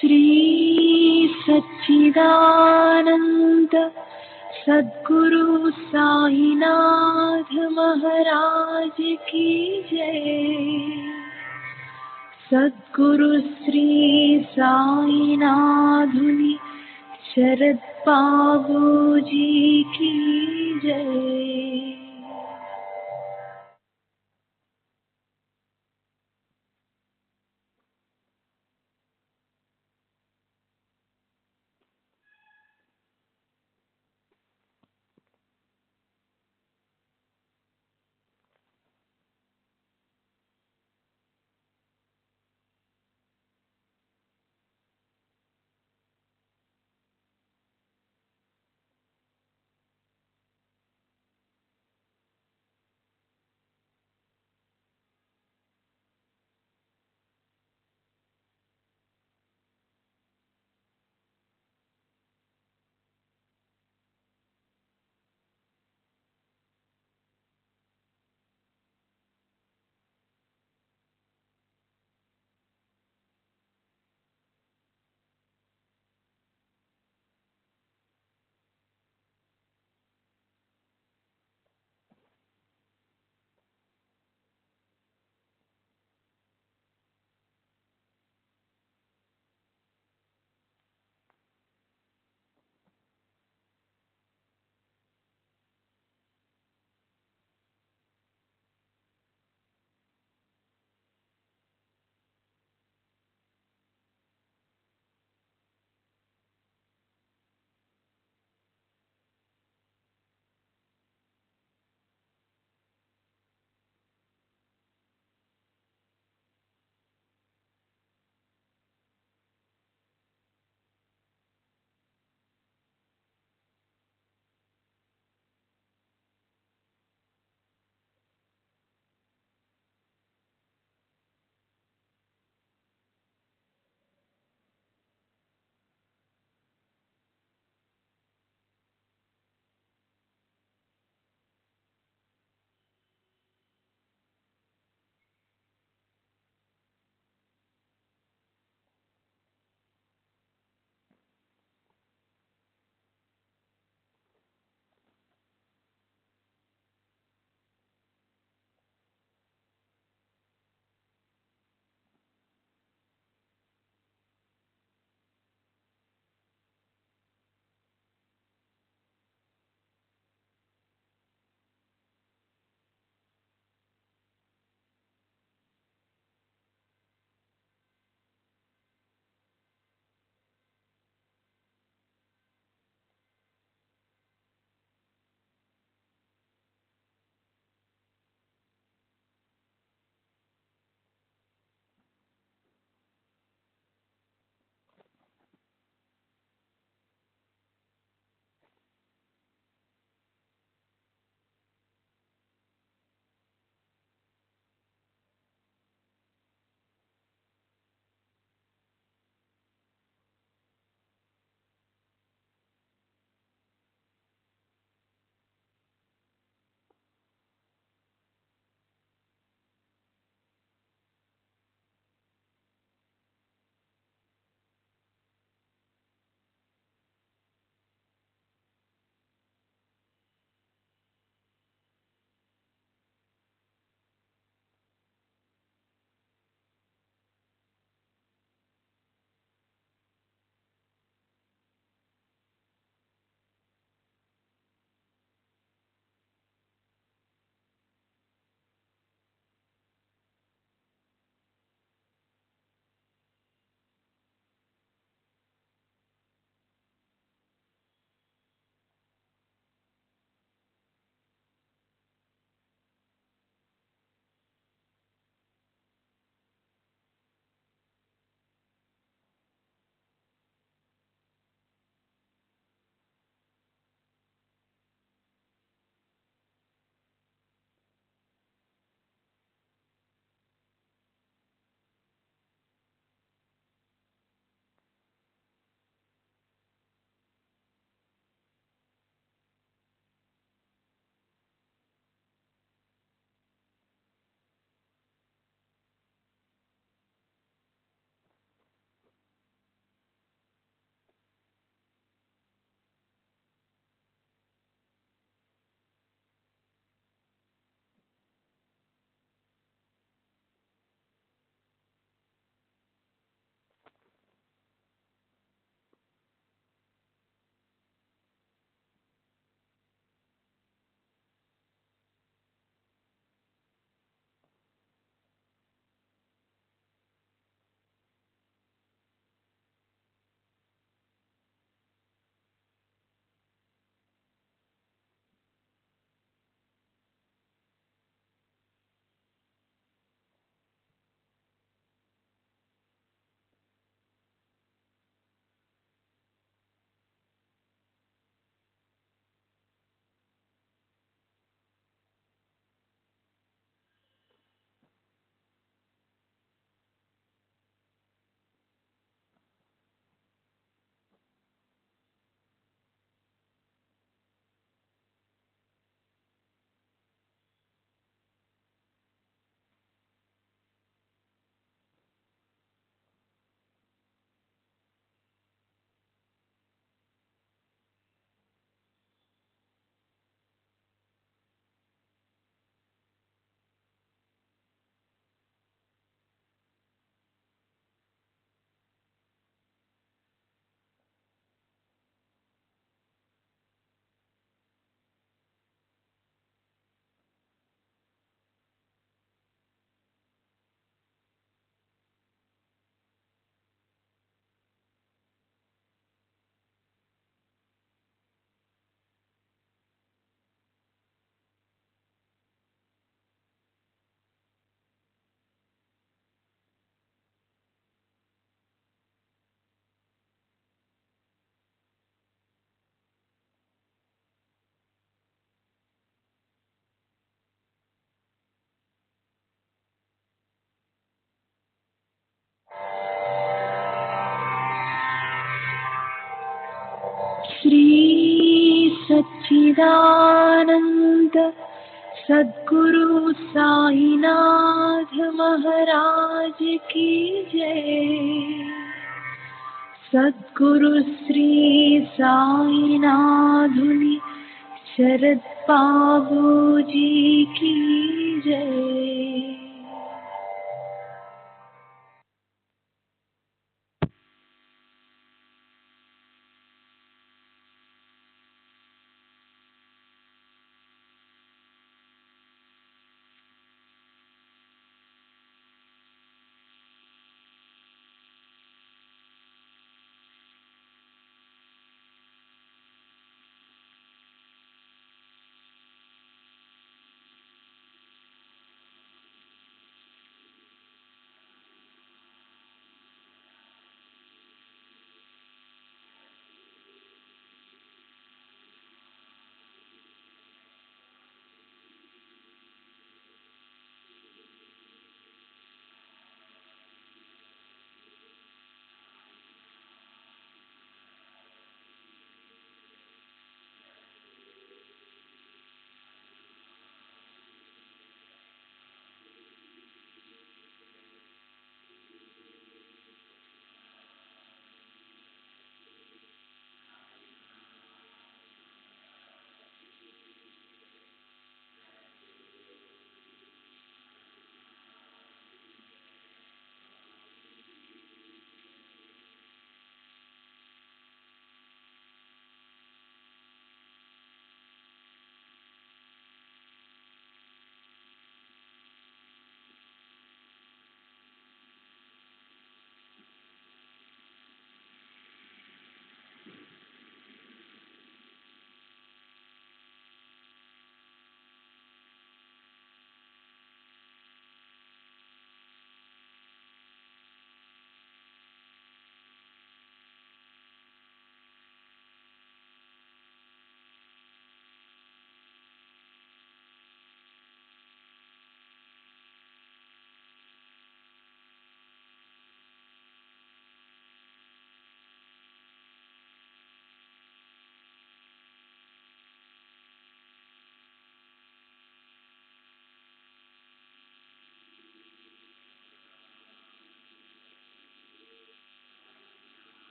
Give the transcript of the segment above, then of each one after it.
श्री सच्चिदानंद सद्गुरु साईनाथ महाराज की जय। सद्गुरु श्री साईनाथुनि शरद बाबू जी की जय। सच्चिदानंद सद्गुरु साईनाथ महाराज की जय। सद्गुरु श्री साईनाथुनि शरद बाबू जी की जय।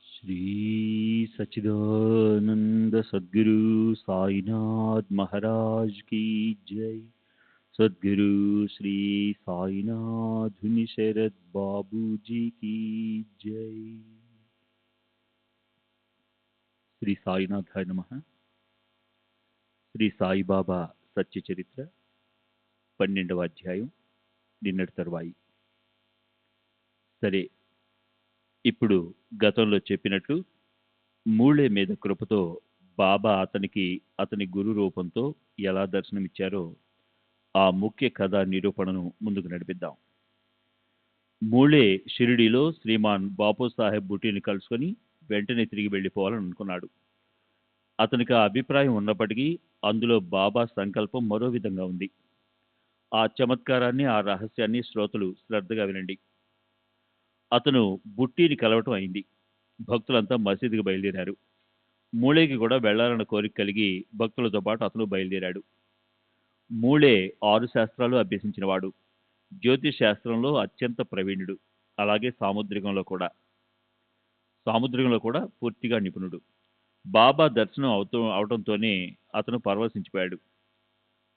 श्री सच्चिदानंद सद्गुरु साईनाथ महाराज की जय। सद्गुरु श्री साईनाथ शरद बाबू जी की जय। శ్రీ సాయినాథాయ నమః. శ్రీ సాయిబాబా సత్య చరిత్ర 12వ అధ్యాయం, నిన్నటి తరువాయి. సరే, ఇప్పుడు గతంలో చెప్పినట్లు మూళే మీద కృపతో బాబా అతనికి అతని గురు రూపంతో ఎలా దర్శనమిచ్చారో ఆ ముఖ్య కథా నిరూపణను ముందుకు నడిపిద్దాం. మూళే షిరిడీలో శ్రీమాన్ బాపు సాహెబ్ బుట్టిని కలుసుకొని వెంటనే తిరిగి వెళ్ళిపోవాలని అనుకున్నాడు. అతనికి ఆ అభిప్రాయం ఉన్నప్పటికీ అందులో బాబా సంకల్పం మరో విధంగా ఉంది. ఆ చమత్కారాన్ని, ఆ రహస్యాన్ని శ్రోతలు శ్రద్ధగా వినండి. అతను బుట్టిని కలవటం అయింది. భక్తులంతా మసీదుకు బయలుదేరారు. మూళేకి కూడా వెళ్లాలన్న కోరిక కలిగి భక్తులతో పాటు అతను బయలుదేరాడు. మూళే 6 శాస్త్రాలు అభ్యసించినవాడు. జ్యోతిష్ శాస్త్రంలో అత్యంత ప్రవీణుడు. అలాగే సాముద్రికంలో కూడా పూర్తిగా నిపుణుడు. బాబా దర్శనం అవటంతోనే అతను పరవశించిపోయాడు.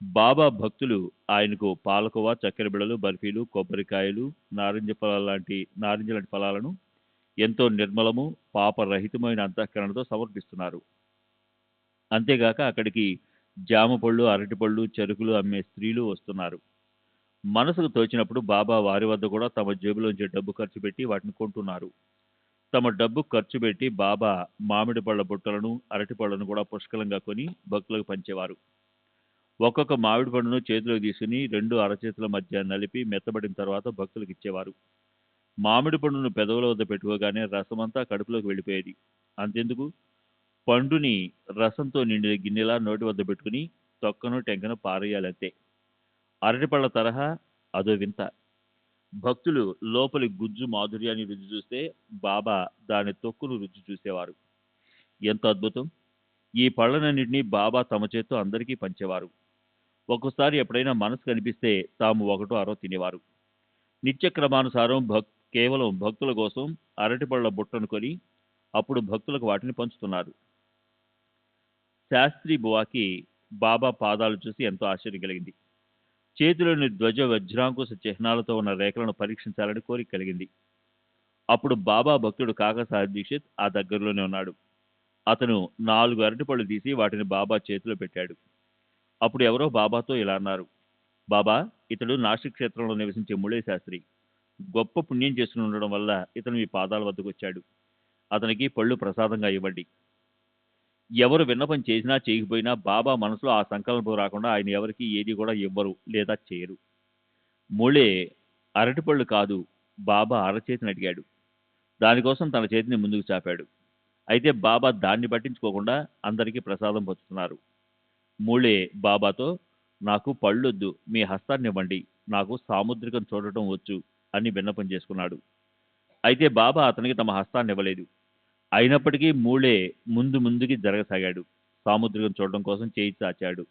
బాబా భక్తులు ఆయనకు పాలకోవా, చక్కెర బిళ్ళలు, బర్ఫీలు, కొబ్బరికాయలు, నారింజ లాంటి ఫలాలను ఎంతో నిర్మలము, పాపరహితమైన అంతఃకరణతో సమర్పిస్తున్నారు. అంతేగాక అక్కడికి జామ పళ్ళు, అరటిపళ్ళు, చెరుకులు అమ్మే స్త్రీలు వస్తున్నారు. మనసుకు తోచినప్పుడు బాబా వారి వద్ద కూడా తమ జేబులోంచి డబ్బు ఖర్చు పెట్టి వాటిని కొంటున్నారు. తమ డబ్బు ఖర్చు పెట్టి బాబా మామిడి పళ్ళ బుట్టలను, అరటి పళ్ళను కూడా పుష్కలంగా కొని భక్తులకు పంచేవారు. ఒక్కొక్క మామిడి పండును చేతిలోకి తీసుకుని 2 అరచేతుల మధ్య నలిపి మెత్తబడిన తర్వాత భక్తులకు ఇచ్చేవారు. మామిడి పండును పెదవుల వద్ద పెట్టుకోగానే రసమంతా కడుపులోకి వెళ్ళిపోయేది. అంతెందుకు, పండుని రసంతో నిండిన గిన్నెలా నోటి వద్ద పెట్టుకుని తొక్కను టెంకను పారేయాలంతే. అరటిపళ్ళ తరహా అదో వింత. భక్తులు లోపలి గుజ్జు మాధుర్యాన్ని రుచి చూస్తే బాబా దాని తొక్కును రుచి చూసేవారు. ఎంత అద్భుతం! ఈ పళ్ళనన్నింటినీ బాబా తమ చేత్తో అందరికీ పంచేవారు. ఒక్కోసారి ఎప్పుడైనా మనసు కనిపిస్తే తాము ఒకటో అరో తినేవారు. నిత్యక్రమానుసారం కేవలం భక్తుల కోసం అరటిపళ్ళ బుట్టను కొని అప్పుడు భక్తులకు వాటిని పంచుతున్నారు. శాస్త్రి బువాకి బాబా పాదాలు చూసి ఎంతో ఆశ్చర్యం కలిగింది. చేతిలోని ధ్వజ వజ్రాంకుశ చిహ్నాలతో ఉన్న రేఖలను పరీక్షించాలని కోరిక కలిగింది. అప్పుడు బాబా భక్తుడు కాకా సాహెబ్ దీక్షిత్ ఆ దగ్గరలోనే ఉన్నాడు. అతను 4 అరటిపళ్ళు తీసి వాటిని బాబా చేతిలో పెట్టాడు. అప్పుడు ఎవరో బాబాతో ఇలా అన్నారు, బాబా, ఇతడు నాసిక్ క్షేత్రంలో నివసించే ముళే శాస్త్రి. గొప్ప పుణ్యం చేసుకుని ఉండడం వల్ల ఇతను మీ పాదాల వద్దకు వచ్చాడు. అతనికి పళ్ళు ప్రసాదంగా ఇవ్వండి. ఎవరు విన్నపం చేసినా చేయకపోయినా బాబా మనసులో ఆ సంకల్పం రాకుండా ఆయన ఎవరికి ఏది కూడా ఇవ్వరు లేదా చేయరు. ముళే అరటిపళ్ళు కాదు, బాబా అరచేతిని అడిగాడు. దానికోసం తన చేతిని ముందుకు చాపాడు. అయితే బాబా దాన్ని పట్టించుకోకుండా అందరికీ ప్రసాదం పంచుతున్నారు. మూళే బాబాతో, నాకు పళ్ళొద్దు, మీ హస్తాన్ని ఇవ్వండి, నాకు సాముద్రికం చూడటం వచ్చు అని విన్నపం చేసుకున్నాడు. అయితే బాబా అతనికి తమ హస్తాన్ని ఇవ్వలేదు. అయినప్పటికీ మూళే ముందుకి జరగసాగాడు. సాముద్రికం చూడడం కోసం చేయి చాచాడు.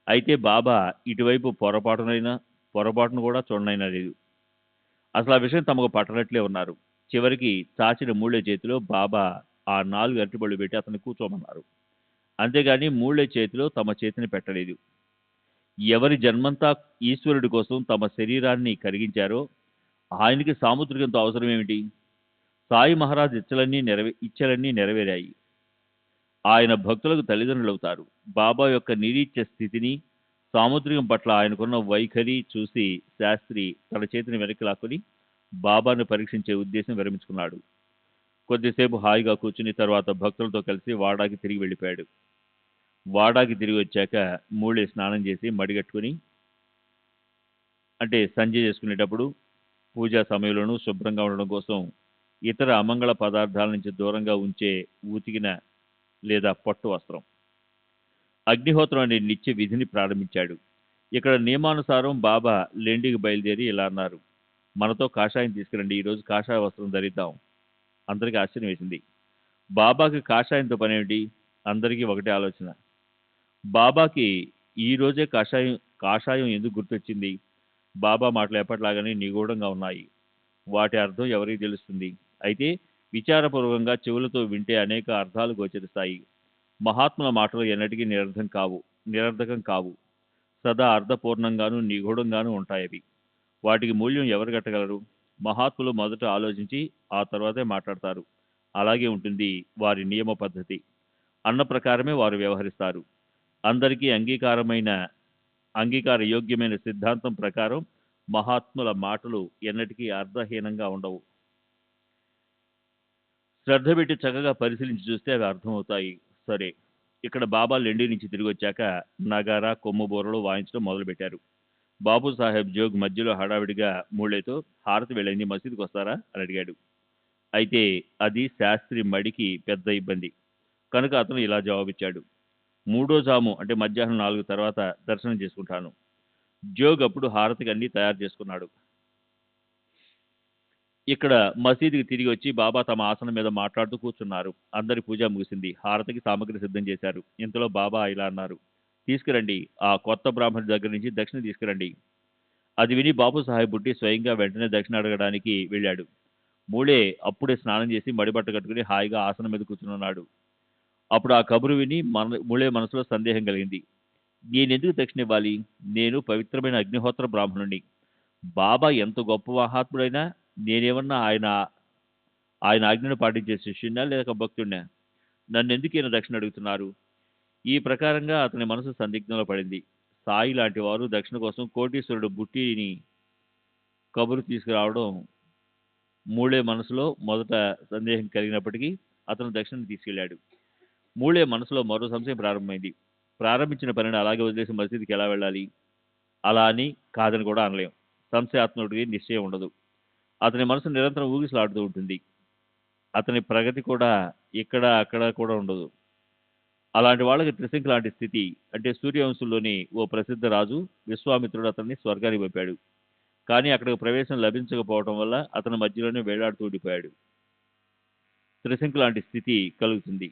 అయితే బాబా ఇటువైపు పొరపాటును కూడా చూడనైనా లేదు. అసలు ఆ విషయం తమకు పట్టనట్లే ఉన్నారు. చివరికి చాచిన మూళే చేతిలో బాబా ఆ 4 అరటిపళ్ళు పెట్టి అతన్ని కూర్చోమన్నారు. అంతేగాని మూళే చేతిలో తమ చేతిని పెట్టలేదు. ఎవరి జన్మంతా ఈశ్వరుడి కోసం తమ శరీరాన్ని కరిగించారో ఆయనకి సాముద్రికంతో అవసరం ఏమిటి? సాయి మహారాజ్ ఇచ్చలన్నీ నెరవేరాయి. ఆయన భక్తులకు తల్లిదండ్రులవుతారు. బాబా యొక్క నిరీచ్య స్థితిని, సాముద్రికం పట్ల ఆయనకున్న వైఖరి చూసి శాస్త్రి తన చేతిని వెనక్కి లాక్కొని బాబాను పరీక్షించే ఉద్దేశం విరమించుకున్నాడు. కొద్దిసేపు హాయిగా కూర్చుని తర్వాత భక్తులతో కలిసి వాడాకి తిరిగి వెళ్ళిపోయాడు. వాడాకి తిరిగి వచ్చాక మూళే స్నానం చేసి మడిగట్టుకుని, అంటే సంజ చేసుకునేటప్పుడు పూజా సమయంలోనూ శుభ్రంగా ఉండడం కోసం ఇతర అమంగళ పదార్థాల నుంచి దూరంగా ఉంచే ఉతికిన లేదా పట్టు వస్త్రం, అగ్నిహోత్రం అనే నిత్య విధిని ప్రారంభించాడు. ఇక్కడ నియమానుసారం బాబా లెండికి బయలుదేరి ఇలా అన్నారు, మనతో కాషాయం తీసుకురండి, ఈరోజు కాషాయ వస్త్రం ధరిద్దాం. అందరికీ ఆశ్చర్యం వేసింది. బాబాకి కాషాయంతో పనేమిటి? అందరికీ ఒకటే ఆలోచన. బాబాకి ఈరోజే కాషాయం ఎందుకు గుర్తొచ్చింది? బాబా మాటలు ఎప్పటిలాగానే నిగూఢంగా ఉన్నాయి. వాటి అర్థం ఎవరికి తెలుస్తుంది? అయితే విచారపూర్వకంగా చెవులతో వింటే అనేక అర్థాలు గోచరిస్తాయి. మహాత్ముల మాటలు ఎన్నటికీ నిరర్ధకం కావు. సదా అర్థపూర్ణంగాను నిగూఢంగాను ఉంటాయవి. వాటికి మూల్యం ఎవరు కట్టగలరు? మహాత్ములు మొదట ఆలోచించి ఆ తర్వాతే మాట్లాడతారు. అలాగే ఉంటుంది వారి నియమ పద్ధతి. అన్న ప్రకారమే వారు వ్యవహరిస్తారు. అందరికీ అంగీకార యోగ్యమైన సిద్ధాంతం ప్రకారం మహాత్ముల మాటలు ఎన్నటికీ అర్థహీనంగా ఉండవు. శ్రద్ధ పెట్టి చక్కగా పరిశీలించి చూస్తే అవి అర్థమవుతాయి. సరే, ఇక్కడ బాబా లెండి నుంచి తిరిగి వచ్చాక నగారా, కొమ్ము బూరలు వాయించడం మొదలుపెట్టారు. బాబు సాహెబ్ జోగ్ మధ్యలో హడావిడిగా మూళేతో, హారతి వెళ్ళింది, మసీదుకు వస్తారా అని అడిగాడు. అయితే అది శాస్త్రి మడికి పెద్ద ఇబ్బంది కనుక అతను ఇలా జవాబిచ్చాడు, 3వ జాము అంటే మధ్యాహ్నం 4 తర్వాత దర్శనం చేసుకుంటాను. జోగ్ అప్పుడు హారతికి అన్ని తయారు చేసుకున్నాడు. ఇక్కడ మసీదుకి తిరిగి వచ్చి బాబా తమ ఆసనం మీద మాట్లాడుతూ కూర్చున్నారు. అందరి పూజ ముగిసింది. హారతికి సామగ్రి సిద్ధం చేశారు. ఇంతలో బాబా ఇలా అన్నారు, తీసుకురండి, ఆ కొత్త బ్రాహ్మణుడి దగ్గర నుంచి దక్షిణ తీసుకురండి. అది విని బాబు సాహెబ్ బుట్టి స్వయంగా వెంటనే దక్షిణ అడగడానికి వెళ్ళాడు. మూళే అప్పుడే స్నానం చేసి మడిబట్ట కట్టుకుని హాయిగా ఆసనం మీద కూర్చున్నాడు. అప్పుడు ఆ కబురు విని మూళే మనసులో సందేహం కలిగింది. నేనెందుకు దక్షిణ ఇవ్వాలి? నేను పవిత్రమైన అగ్నిహోత్ర బ్రాహ్మణుడిని. బాబా ఎంత గొప్ప మహాత్ముడైనా నేనేమన్నా ఆయన ఆజ్ఞను పాటించే శిష్యుడినా లేక భక్తుడినా? నన్నెందుకు ఈయన దక్షిణ అడుగుతున్నారు? ఈ ప్రకారంగా అతని మనసు సందిగ్ధంలో పడింది. సాయి లాంటి వారు దక్షిణ కోసం కోటీశ్వరుడు బుట్టిని కబురు తీసుకురావడం మూళే మనసులో మొదట సందేహం కలిగినప్పటికీ అతను దక్షిణ తీసుకెళ్లాడు. మూళే మనసులో మరో సంశయం ప్రారంభమైంది. ప్రారంభించిన పనిని అలాగే వదిలేసి మసీదుకి ఎలా వెళ్ళాలి? అలా అని కాదని కూడా అనలేం. సంశయాత్మకుడికి నిశ్చయం ఉండదు. అతని మనసు నిరంతరం ఊగిసలాడుతూ ఉంటుంది. అతని ప్రగతి కూడా ఇక్కడ అక్కడ కూడా ఉండదు. అలాంటి వాళ్ళకి త్రిశంఖ లాంటి స్థితి అంటే సూర్యవంశంలోని ఓ ప్రసిద్ధ రాజు విశ్వామిత్రుడు అతన్ని స్వర్గానికి పంపాడు. కానీ అక్కడికి ప్రవేశం లభించకపోవడం వల్ల అతని మధ్యలోనే వేలాడుతూ ఉండిపోయాడు. త్రిశంఖ లాంటి స్థితి కలుగుతుంది.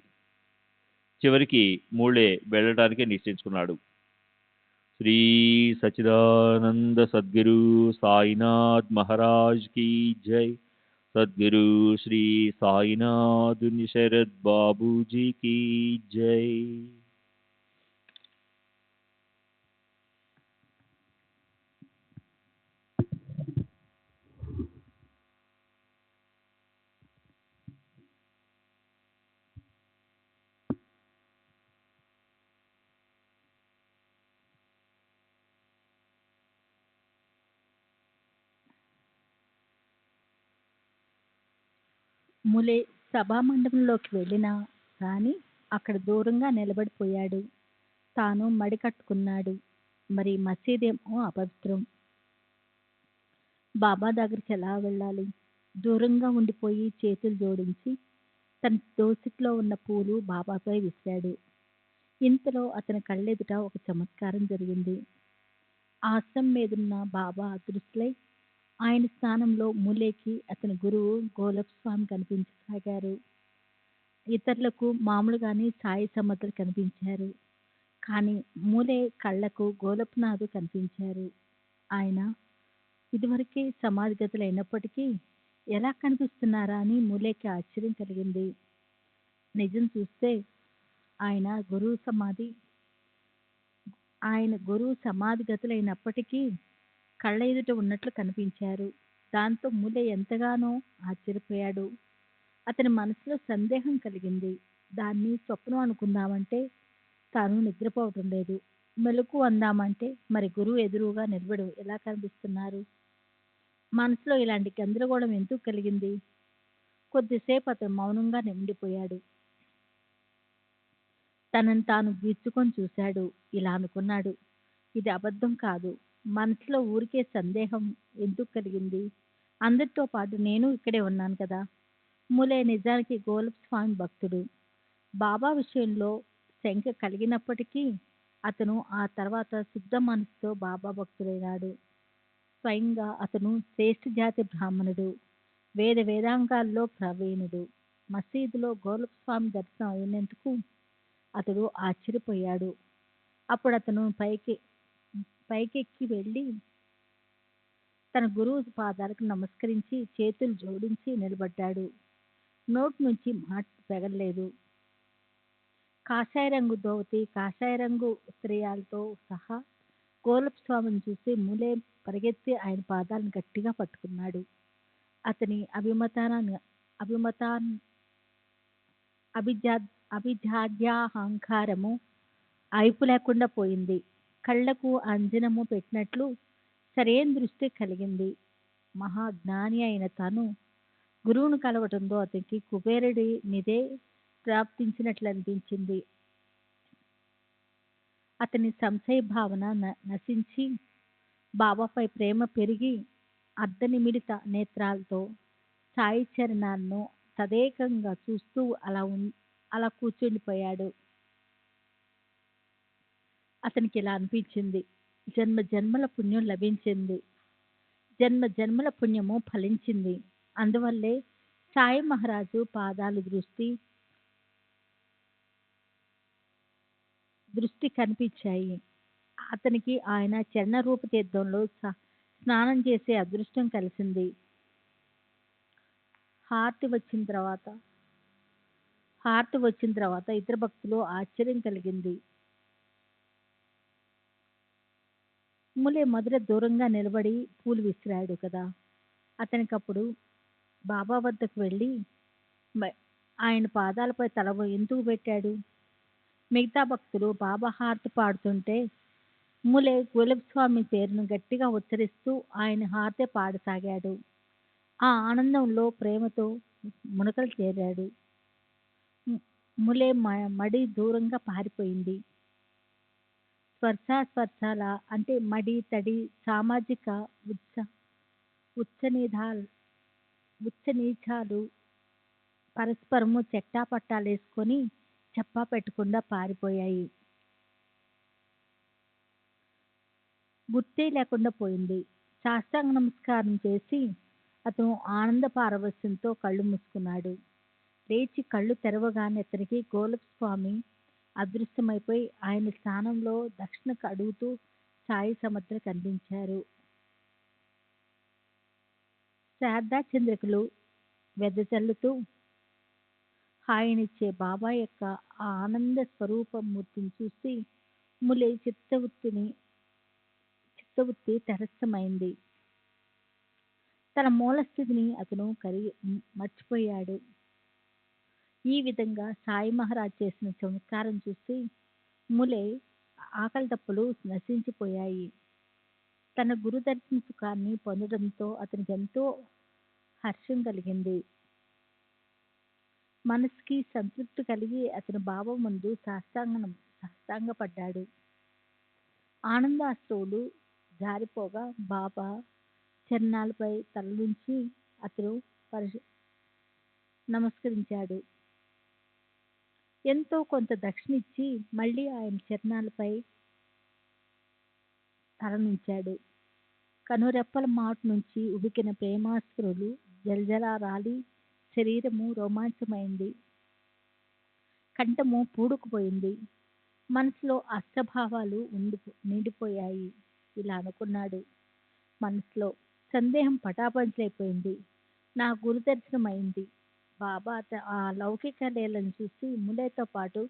చివరికి మూళే వెళ్ళడానికే నిశ్చయించుకున్నాడు. శ్రీ సచిదానంద సద్గురు సాయినాథ్ మహారాజ్ కీ జై. సద్గురు శ్రీ సాయినాథ్ శరద్ బాబూజీ కీ జై. ములే సభామండపంలోకి వెళ్ళినా కానీ అక్కడ దూరంగా నిలబడిపోయాడు. తాను మడి కట్టుకున్నాడు. మరి మసీదేమో అపవిత్రం. బాబా దగ్గరికి ఎలా వెళ్ళాలి? దూరంగా ఉండిపోయి చేతులు జోడించి తన దోసిట్లో ఉన్న పూలు బాబాపై విసిరాడు. ఇంతలో అతని కళ్ళెదుట ఒక చమత్కారం జరిగింది. ఆసనం మీదున్న బాబా అదృశ్యులై ఆయన స్థానంలో మూలేకి అతని గురువు గోలప్ స్వామి కనిపించసాగారు. ఇతరులకు మామూలుగానే సాయి సమర్థులు కనిపించారు. కానీ మూలే కళ్ళకు గోలప్నాథు కనిపించారు. ఆయన ఇదివరకే సమాధిగతులైనప్పటికీ ఎలా కనిపిస్తున్నారా అని మూలేకి ఆశ్చర్యం కలిగింది. నిజం చూస్తే ఆయన గురువు సమాధిగతులైనప్పటికీ కళ్ళ ఎదుట ఉన్నట్లు కనిపించారు. దాంతో మూలే ఎంతగానో ఆశ్చర్యపోయాడు. అతని మనసులో సందేహం కలిగింది. దాన్ని స్వప్నం అనుకుందామంటే తాను నిద్రపోవటం లేదు. మెలకు అందామంటే మరి గురువు ఎదురుగా నిలబడు ఎలా కనిపిస్తున్నారు? మనసులో ఇలాంటి గందరగోళం ఎందుకు కలిగింది? కొద్దిసేపు అతను మౌనంగా ఉండిపోయాడు. తనని తాను గీర్చుకొని చూశాడు. ఇలా అనుకున్నాడు, ఇది అబద్ధం కాదు. మనసులో ఊరికే సందేహం ఎందుకు కలిగింది? అందరితో పాటు నేను ఇక్కడే ఉన్నాను కదా. మూలే నిజానికి గోలప్ స్వామి భక్తుడు. బాబా విషయంలో శంక కలిగినప్పటికీ అతను ఆ తర్వాత శుద్ధ మనసుతో బాబా భక్తుడైనాడు. స్వయంగా అతను శ్రేష్ఠ జాతి బ్రాహ్మణుడు. వేదాంగాల్లో ప్రవీణుడు. మసీదులో గోలప్ స్వామి దర్శనం అయినందుకు అతడు ఆశ్చర్యపోయాడు. అప్పుడు అతను పైకెక్కి వెళ్ళి తన గురువు పాదాలకు నమస్కరించి చేతులు జోడించి నిలబడ్డాడు. నోటి నుంచి మాట పెగల్లేదు. కాషాయ రంగు ధోవతి, కాషాయ రంగు ఉత్తరీయాలతో సహా గోలప్ స్వామిని చూసి మూలే పరిగెత్తి ఆయన పాదాలను గట్టిగా పట్టుకున్నాడు. అతని అభిజాడ్యాహంకారము అయిపు లేకుండా పోయింది. కళ్ళకు అంజనము పెట్టినట్లు సరైన దృష్టి కలిగింది. మహాజ్ఞాని అయిన తను గురువును కలవటంతో అతనికి కుబేరుడి నిదే ప్రాప్తించినట్లు అనిపించింది. అతని సంశయ భావన నశించి బాబాపై ప్రేమ పెరిగి అర్ధనిమిడిత నేత్రాలతో సాయి చరణాలను తదేకంగా చూస్తూ అలా కూర్చుండిపోయాడు. అతనికి ఇలా అనిపించింది, జన్మ జన్మల పుణ్యం లభించింది. జన్మ జన్మల పుణ్యము ఫలించింది. అందువల్లే సాయి మహారాజు పాదాలు దృష్టి కనిపించాయి. అతనికి ఆయన చరణ రూప తీర్థంలో స్నానం చేసే అదృష్టం కలిసింది. హారతి వచ్చిన తర్వాత ఇతర భక్తులు ఆశ్చర్యం కలిగింది. ములే మొదట దూరంగా నిలబడి పూలు విసిరాడు కదా. అతనికప్పుడు బాబా వద్దకు వెళ్ళి మ- ఆయన పాదాలపై తల ఎందుకు పెట్టాడు? మిగతా భక్తులు బాబా హారతి పాడుతుంటే ములే గులాబ్ స్వామి పేరును గట్టిగా ఉచ్చరిస్తూ ఆయన హారతి పాడసాగాడు. ఆ ఆనందంలో ప్రేమతో మునకలు చేరాడు. ము- ములే మడి దూరంగా పారిపోయింది. స్పర్శాల అంటే మడి తడి సామాజిక ఉచ్చ ఉచ్చనీధాల్ ఉచ్చనీచాలు పరస్పరము చెట్టాపట్టాలేసుకొని చెప్పా పెట్టకుండా పారిపోయాయి. గుర్తే లేకుండా పోయింది. సాష్టాంగ నమస్కారం చేసి అతను ఆనంద పారవస్యంతో కళ్ళు మూసుకున్నాడు. లేచి కళ్ళు తెరవగానే అతనికి గోలప్ స్వామి అదృశ్యమైపోయి ఆయన స్థానంలో దక్షిణకు అడుగుతూ సాయి సమర్థ కనిపించారు. శారదాచంద్రికలు వెదజల్లుతూ హాయినిచ్చే బాబా యొక్క ఆ ఆనంద స్వరూపమూర్తిని చూసి ములే చిత్తవృత్తి తటస్థమైంది. తన మూలస్థితిని అతను మర్చిపోయాడు. ఈ విధంగా సాయి మహారాజ్ చేసిన చమత్కారం చూసి ములే ఆకలి దప్పులు నశించిపోయాయి. తన గురుదర్శన సుఖాన్ని పొందడంతో అతనికి ఎంతో హర్షం కలిగింది. మనసుకి సంతృప్తి కలిగి అతను బాబా ముందు సాష్టాంగపడ్డాడు. ఆనందాశ్రువులు జారిపోగా బాబా చరణాలపై తలలుంచి అతను నమస్కరించాడు. ఎంతో కొంత దక్షిణ ఇచ్చి మళ్ళీ ఆయన చరణాలపై తలనుంచాడు. కనురెప్పల మాటు నుంచి ఉబికిన ప్రేమాశ్రులు జలజలా రాలి శరీరము రోమాంచమైంది. కంఠము పూడుకుపోయింది. మనసులో అష్టభావాలు నిండిపోయాయి. ఇలా అనుకున్నాడు మనసులో. సందేహం పటాపంచలైపోయింది. నా గురుదర్శనం అయింది. బాబా ఆ లౌకిక లీలను చూసి ములేతో పాటు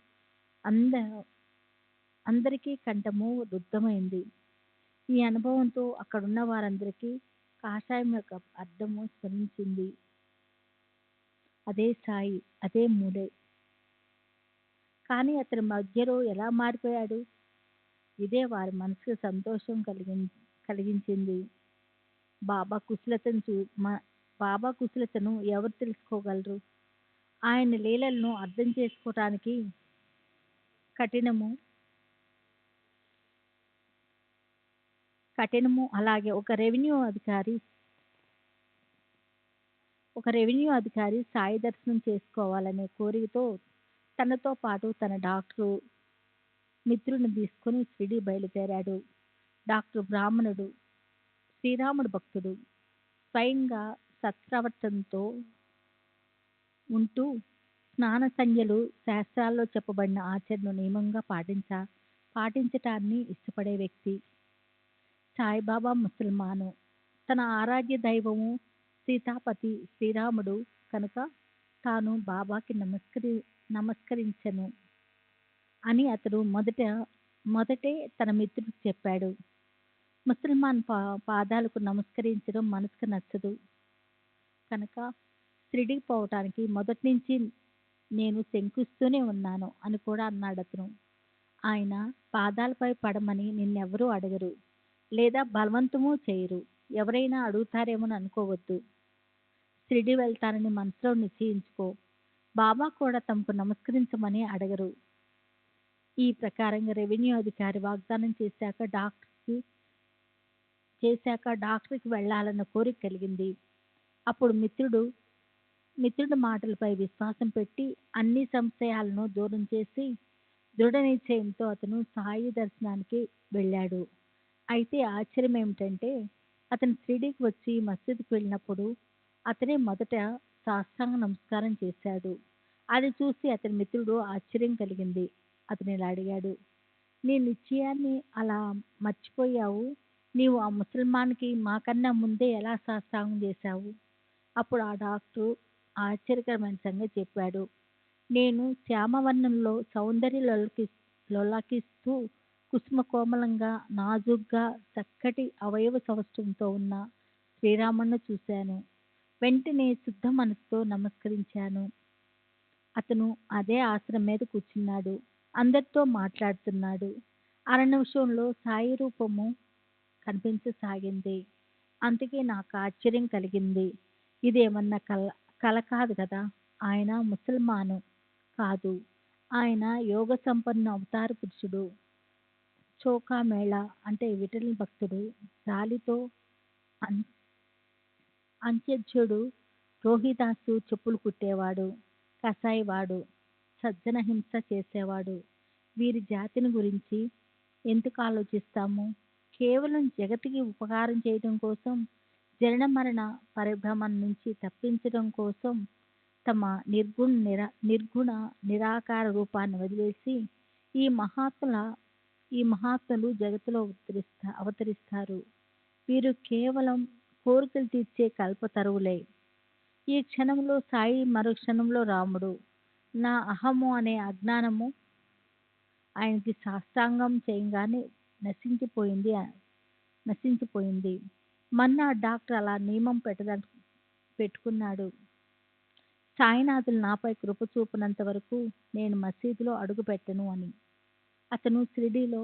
అందరికీ కంఠము రుద్ధమైంది. ఈ అనుభవంతో అక్కడున్న వారందరికీ కాషాయం యొక్క అర్థము స్మరించింది. అదే సాయి, అదే ములే. కానీ అతని మధ్యలో ఎలా మారిపోయాడు? ఇదే వారి మనసుకు సంతోషం కలిగించింది. బాబా కుశలతను ఎవరు తెలుసుకోగలరు? ఆయన లీలలను అర్థం చేసుకోవటానికి కఠినము. అలాగే ఒక రెవెన్యూ అధికారి సాయి దర్శనం చేసుకోవాలనే కోరికతో తనతో పాటు తన డాక్టరు మిత్రుని తీసుకుని షిరిడి బయలుదేరాడు. డాక్టర్ బ్రాహ్మణుడు, శ్రీరాముడు భక్తుడు, స్వయంగా సత్ప్రవర్తనతో ఉంటూ స్నాన సంధ్యలు శాస్త్రాల్లో చెప్పబడిన ఆచరణను నియమంగా పాటించటాన్ని ఇష్టపడే వ్యక్తి. సాయిబాబా ముసల్మాను. తన ఆరాధ్య దైవము సీతాపతి శ్రీరాముడు కనుక తాను బాబాకి నమస్కరించను అని అతడు మొదటే తన మిత్రుడికి చెప్పాడు. ముసల్మాన్ పాదాలకు నమస్కరించడం మనసుకు నచ్చదు కనుక షిరిడీకి పోవటానికి మొదటి నుంచి నేను శంకిస్తూనే ఉన్నాను అని కూడా అన్నాడు అతను. ఆయన పాదాలపై పడమని నిన్నెవరూ అడగరు, లేదా బలవంతమూ చేయరు. ఎవరైనా అడుగుతారేమని అనుకోవద్దు. షిరిడి వెళ్తానని మనసులో నిశ్చయించుకో. బాబా కూడా తమకు నమస్కరించమని అడగరు. ఈ ప్రకారంగా రెవెన్యూ అధికారి వాగ్దానం చేశాక డాక్టర్కి వెళ్ళాలన్న కోరిక కలిగింది. అప్పుడు మిత్రుడి మాటలపై విశ్వాసం పెట్టి అన్ని సంశయాలను దూరం చేసి దృఢ నిశ్చయంతో అతను సాయి దర్శనానికి వెళ్ళాడు. అయితే ఆశ్చర్యం ఏమిటంటే అతను షిరిడీకి వచ్చి మసీదుకి వెళ్ళినప్పుడు అతనే మొదట సాష్టాంగ నమస్కారం చేశాడు. అది చూసి అతని మిత్రుడు ఆశ్చర్యం కలిగింది. అతను ఇలా అడిగాడు, నీ నిశ్చయాన్ని అలా మర్చిపోయావు. నీవు ఆ ముసల్మాన్కి మాకన్నా ముందే ఎలా సాష్టాంగం చేశావు? అప్పుడు ఆ డాక్టరు ఆశ్చర్యకరమైన సంగతి చెప్పాడు. నేను శ్యామవర్ణంలో సౌందర్య లొల్లాకిస్తూ కుసుమ కోమలంగా నాజుగ్గా చక్కటి అవయవ సౌష్ఠవంతో ఉన్న శ్రీరాముణ్ణి చూశాను. వెంటనే శుద్ధ మనసుతో నమస్కరించాను. అతను అదే ఆసనం మీద కూర్చున్నాడు. అందరితో మాట్లాడుతున్నాడు. అర నిమిషంలో సాయి రూపము కనిపించసాగింది. అందుకే నాకు ఆశ్చర్యం కలిగింది. ఇదేమన్నా కల కాదు కదా. ఆయన ముసల్మాను కాదు. ఆయన యోగ సంపన్న అవతార పురుషుడు. చోకా మేళ అంటే విఠల భక్తుడు. జాలితో అం- అంత్యజ్ఞుడు. రోహిదాసు చెప్పులు కుట్టేవాడు. కసాయివాడు. సజ్జన హింస చేసేవాడు. వీరి జాతిని గురించి ఎందుకు ఆలోచిస్తాము? కేవలం జగతికి ఉపకారం చేయడం కోసం, జనన మరణ పరిభ్రమం నుంచి తప్పించడం కోసం తమ నిర్గుణ నిరాకార రూపాన్ని వదిలేసి ఈ మహాత్ములు జగత్తులో అవతరిస్తారు. వీరు కేవలం కోరికలు తీర్చే కల్పతరువులే. ఈ క్షణంలో సాయి, మరో క్షణంలో రాముడు. నా అహము అనే అజ్ఞానము ఆయనకి సాష్టాంగం చేయగానే నశించిపోయింది. మన్నా డాక్టర్ అలా నియమం పెట్టుకున్నాడు. సాయినాథులు నాపై కృప చూపినంత వరకు నేను మసీదులో అడుగు పెట్టను అని. అతను షిరిడీలో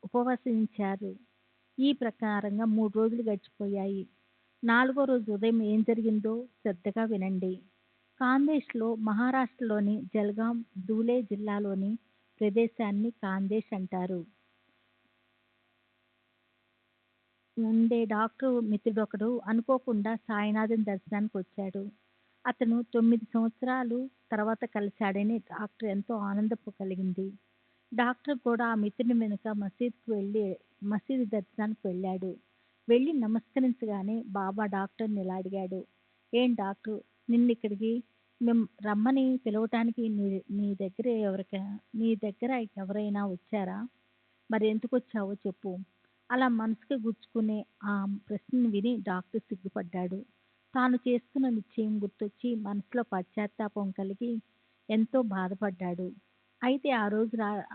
ఉపవసించారు. ఈ ప్రకారంగా 3 రోజులు గడిచిపోయాయి. 4వ రోజు ఉదయం ఏం జరిగిందో శ్రద్ధగా వినండి. కాందేశ్లో మహారాష్ట్రలోని జల్గాం, ధూలే జిల్లాలోని ప్రదేశాన్ని కాందేశ్ అంటారు. ఉండే డాక్టర్ మిత్రుడొకడు అనుకోకుండా సాయినాథన్ దర్శనానికి వచ్చాడు. అతను 9 సంవత్సరాలు తర్వాత కలిశాడని డాక్టర్ ఎంతో ఆనందపోగలిగింది. డాక్టర్ కూడా ఆ మిత్రుని వెనుక మసీదు దర్శనానికి వెళ్ళాడు. వెళ్ళి నమస్కరించగానే బాబా డాక్టర్ని ఇలా అడిగాడు. ఏం డాక్టర్, నిన్నిక్కడికి మేము రమ్మని పిలవటానికి నీ దగ్గర ఎవరైనా వచ్చారా? మరి ఎందుకు వచ్చావో చెప్పు. అలా మనసుకి గుచ్చుకునే ఆ ప్రశ్నను విని డాక్టర్ సిగ్గుపడ్డాడు. తాను చేస్తున్న నిశ్చయం గుర్తొచ్చి మనసులో పశ్చాత్తాపం కలిగి ఎంతో బాధపడ్డాడు. అయితే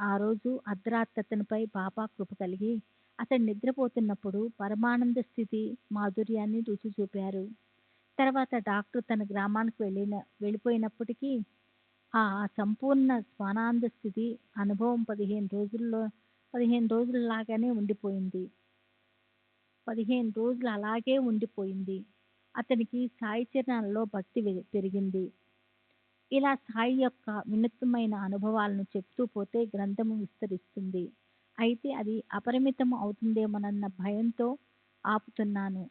ఆ రోజు అర్ధరాత్రి అతనిపై బాబా కృప కలిగి అతడు నిద్రపోతున్నప్పుడు పరమానంద స్థితి మాధుర్యాన్ని రుచి చూపారు. తర్వాత డాక్టర్ తన గ్రామానికి వెళ్ళిపోయినప్పటికీ ఆ సంపూర్ణ స్వానంద స్థితి అనుభవం 15 రోజులలాగానే ఉండిపోయింది. 15 రోజులు అలాగే ఉండిపోయింది. అతనికి సాయి చరణాలలో భక్తి పెరిగింది. ఇలా సాయి యొక్క వినూత్నమైన అనుభవాలను చెప్తూ పోతే గ్రంథము విస్తరిస్తుంది. అయితే అది అపరిమితం అవుతుందేమోనన్న భయంతో ఆపుతున్నాను.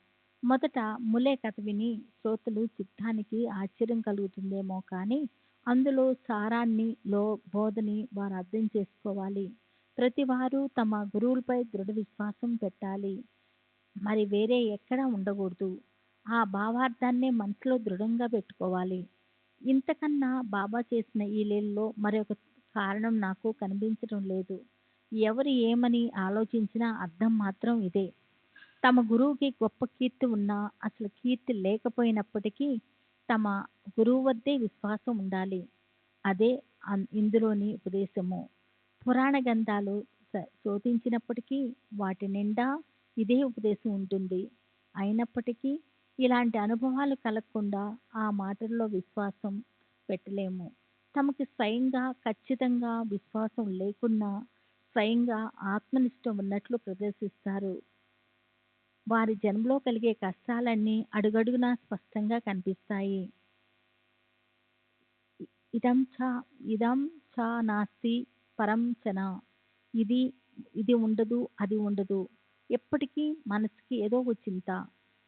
మొదట ములే కథ విని శ్రోతలు చిత్తానికి ఆశ్చర్యం కలుగుతుందేమో కానీ అందులో సారాన్ని బోధని వారు అర్థం చేసుకోవాలి. ప్రతి వారు తమ గురువులపై దృఢ విశ్వాసం పెట్టాలి. మరి వేరే ఎక్కడా ఉండకూడదు. ఆ భావార్థాన్నే మనసులో దృఢంగా పెట్టుకోవాలి. ఇంతకన్నా బాబా చేసిన ఈ లీలలో మరొక కారణం నాకు కనిపించడం లేదు. ఎవరు ఏమని ఆలోచించినా అర్థం మాత్రం ఇదే. తమ గురువుకి గొప్ప కీర్తి ఉన్నా, అసలు కీర్తి లేకపోయినప్పటికీ తమ గురువు వద్దే విశ్వాసం ఉండాలి. అదే ఇందులోని ఉపదేశము. పురాణ గ్రంథాలు శోధించినప్పటికీ వాటి నిండా ఇదే ఉపదేశం ఉంటుంది. అయినప్పటికీ ఇలాంటి అనుభవాలు కలగకుండా ఆ మాటల్లో విశ్వాసం పెట్టలేము. తమకి స్వయంగా ఖచ్చితంగా విశ్వాసం లేకున్నా స్వయంగా ఆత్మనిష్ట ఉన్నట్లు ప్రదర్శిస్తారు. వారి జన్మలో కలిగే కష్టాలన్నీ అడుగడుగునా స్పష్టంగా కనిపిస్తాయి. ఇదం చ నాస్తి పరం చన. ఇది ఉండదు, అది ఉండదు. ఎప్పటికీ మనసుకి ఏదో ఒక చింత.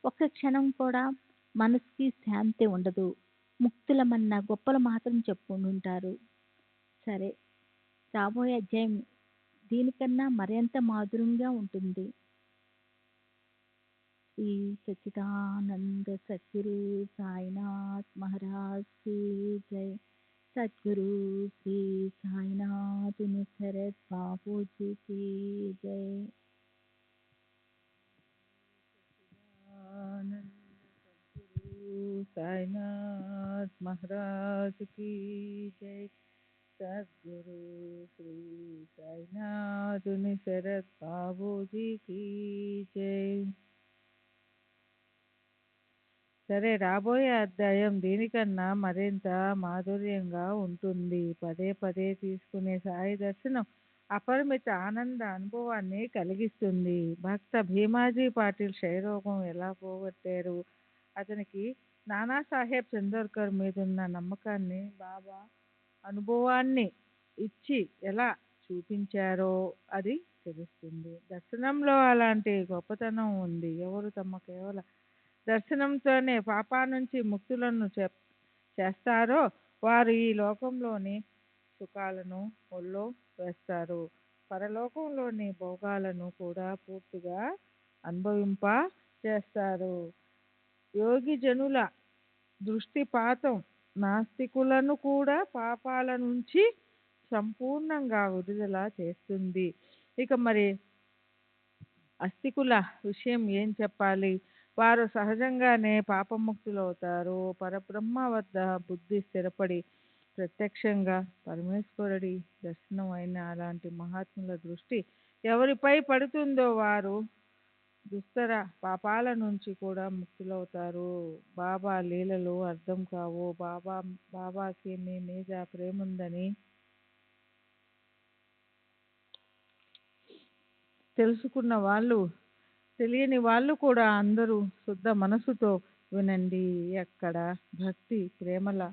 ఒక్క క్షణం కూడా మనసుకి శాంతి ఉండదు. ముక్తులమన్న గొప్పలు మాత్రం చెప్పుకుంటుంటారు. సరే, రాబోయే అధ్యాయం దీనికన్నా మరింత మాధుర్యంగా ఉంటుంది. శ్రీ సచ్చిదానంద సద్గురు సాయినాథ్ మహారాజ్ కి జై. సద్గురు శ్రీ సాయినాథ్ శరత్ బాపూజీ కి జై. సద్గురు సాయినాథ్ महाराज की जय। सद्गुरु श्री साईनाथ शरद बाबू जी की जय. సరే, రాబోయే అధ్యాయం దీనికన్నా మరింత మాధుర్యంగా ఉంటుంది. పదే పదే తీసుకునే సాయి దర్శనం అపరిమిత ఆనంద అనుభవాన్ని కలిగిస్తుంది. భక్త భీమాజీ పాటిల్ క్షయరోగం ఎలా పోగొట్టారు, అతనికి నానాసాహెబ్ చందోర్కర్ మీదున్న నమ్మకాన్ని బాబా అనుభవాన్ని ఇచ్చి ఎలా చూపించారో అది తెలుస్తుంది. దర్శనంలో అలాంటి గొప్పతనం ఉంది. ఎవరు తమ కేవల దర్శనంతోనే పాపా నుంచి ముక్తులను చేస్తారో వారు ఈ లోకంలోని సుఖాలను ఒళ్ళో వేస్తారు, పరలోకంలోని భోగాలను కూడా పూర్తిగా అనుభవింప చేస్తారు. యోగి జనుల దృష్టిపాతం నాస్తికులను కూడా పాపాల నుంచి సంపూర్ణంగా విడుదల చేస్తుంది. ఇక మరి అస్తికుల విషయం ఏం చెప్పాలి? వారు సహజంగానే పాపముక్తులవుతారు. పరబ్రహ్మ వద్ద బుద్ధి స్థిరపడి ప్రత్యక్షంగా పరమేశ్వరుడి దర్శనం అయిన అలాంటి మహాత్ముల దృష్టి ఎవరిపై పడుతుందో వారు దుస్తర పాపాల నుంచి కూడా ముక్తులవుతారు. బాబా లీలలు అర్థం కావు. బాబాకి మీ మీద ప్రేముందని తెలుసుకున్న వాళ్ళు, తెలియని వాళ్ళు కూడా అందరూ శుద్ధ మనసుతో వినండి. ఎక్కడ భక్తి ప్రేమల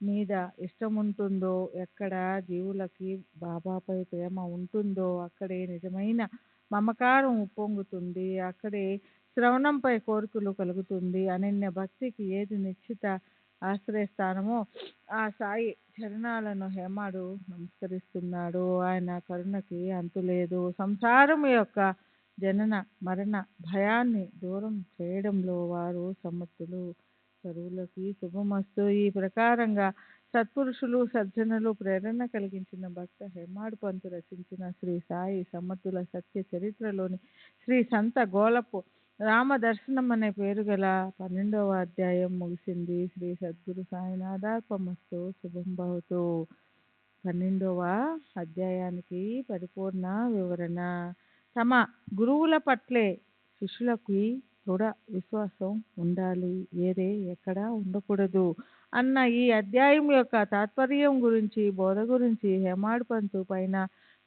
మీద ఇష్టం ఉంటుందో, ఎక్కడ జీవులకి బాబాపై ప్రేమ ఉంటుందో అక్కడే నిజమైన మమకారం ఉప్పొంగుతుంది. అక్కడే శ్రవణంపై కోరికలు కలుగుతుంది. అనన్య భక్తికి ఏది నిశ్చిత ఆశ్రయస్థానమో ఆ సాయి చరణాలను హేమాడు నమస్కరిస్తున్నాడు. ఆయన కరుణకి అంతులేదు. సంసారం యొక్క జనన మరణ భయాన్ని దూరం చేయడంలో వారు సమర్థులు. సర్వులకి శుభమస్తు. ఈ ప్రకారంగా సత్పురుషులు సజ్జనులు ప్రేరణ కలిగించిన భక్త హేమాడు పంతు రచించిన శ్రీ సాయి సమర్థుల సత్య చరిత్రలోని శ్రీ సంత గోలపు రామ దర్శనం అనే పేరు గల 12వ అధ్యాయం ముగిసింది. శ్రీ సద్గురు సాయినాథార్పమస్తు. శుభం భవతు. 12వ అధ్యాయానికి పరిపూర్ణ వివరణ. తమ గురువుల పట్లే శిష్యులకి దృఢ విశ్వాసం ఉండాలి, వేరే ఎక్కడా ఉండకూడదు అన్న ఈ అధ్యాయం యొక్క తాత్పర్యం గురించి, బోధ గురించి హేమాడ్ పంతు పైన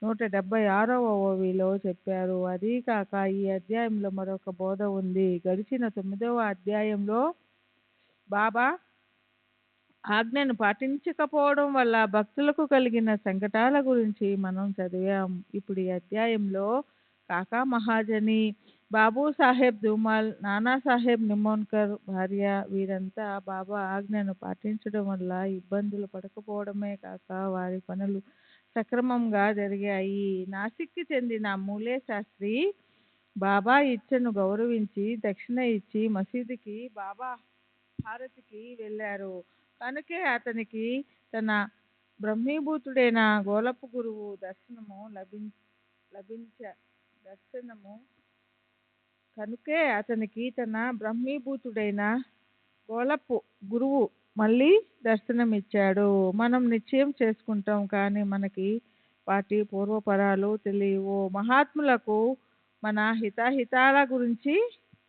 176వ ఓవిలో చెప్పారు. అదీ కాక ఈ అధ్యాయంలో మరొక బోధ ఉంది. గడిచిన 9వ అధ్యాయంలో బాబా ఆజ్ఞను పాటించకపోవడం వల్ల భక్తులకు కలిగిన సంకటాల గురించి మనం చదివాం. ఇప్పుడు ఈ అధ్యాయంలో కాకా మహాజని, బాబూ సాహెబ్ ధూమాల్, నానాసాహెబ్ నిమోన్కర్ భార్య వీరంతా బాబా ఆజ్ఞను పాటించడం వల్ల ఇబ్బందులు పడకపోవడమే కాక వారి పనులు సక్రమంగా జరిగాయి. నాసిక్కి చెందిన మూలే శాస్త్రి బాబా ఇచ్చను గౌరవించి దక్షిణ ఇచ్చి మసీదుకి బాబా హారతికి వెళ్ళారు. కనుకే అతనికి తన బ్రహ్మీభూతుడైన గోలపు గురువు దర్శనము కనుకే అతనికి తన బ్రహ్మీభూతుడైన గోలపు గురువు మళ్ళీ దర్శనమిచ్చాడు. మనం నిశ్చయం చేసుకుంటాం, కానీ మనకి వాటి పూర్వపరాలు తెలియవు. మహాత్ములకు మన హితాహితాల గురించి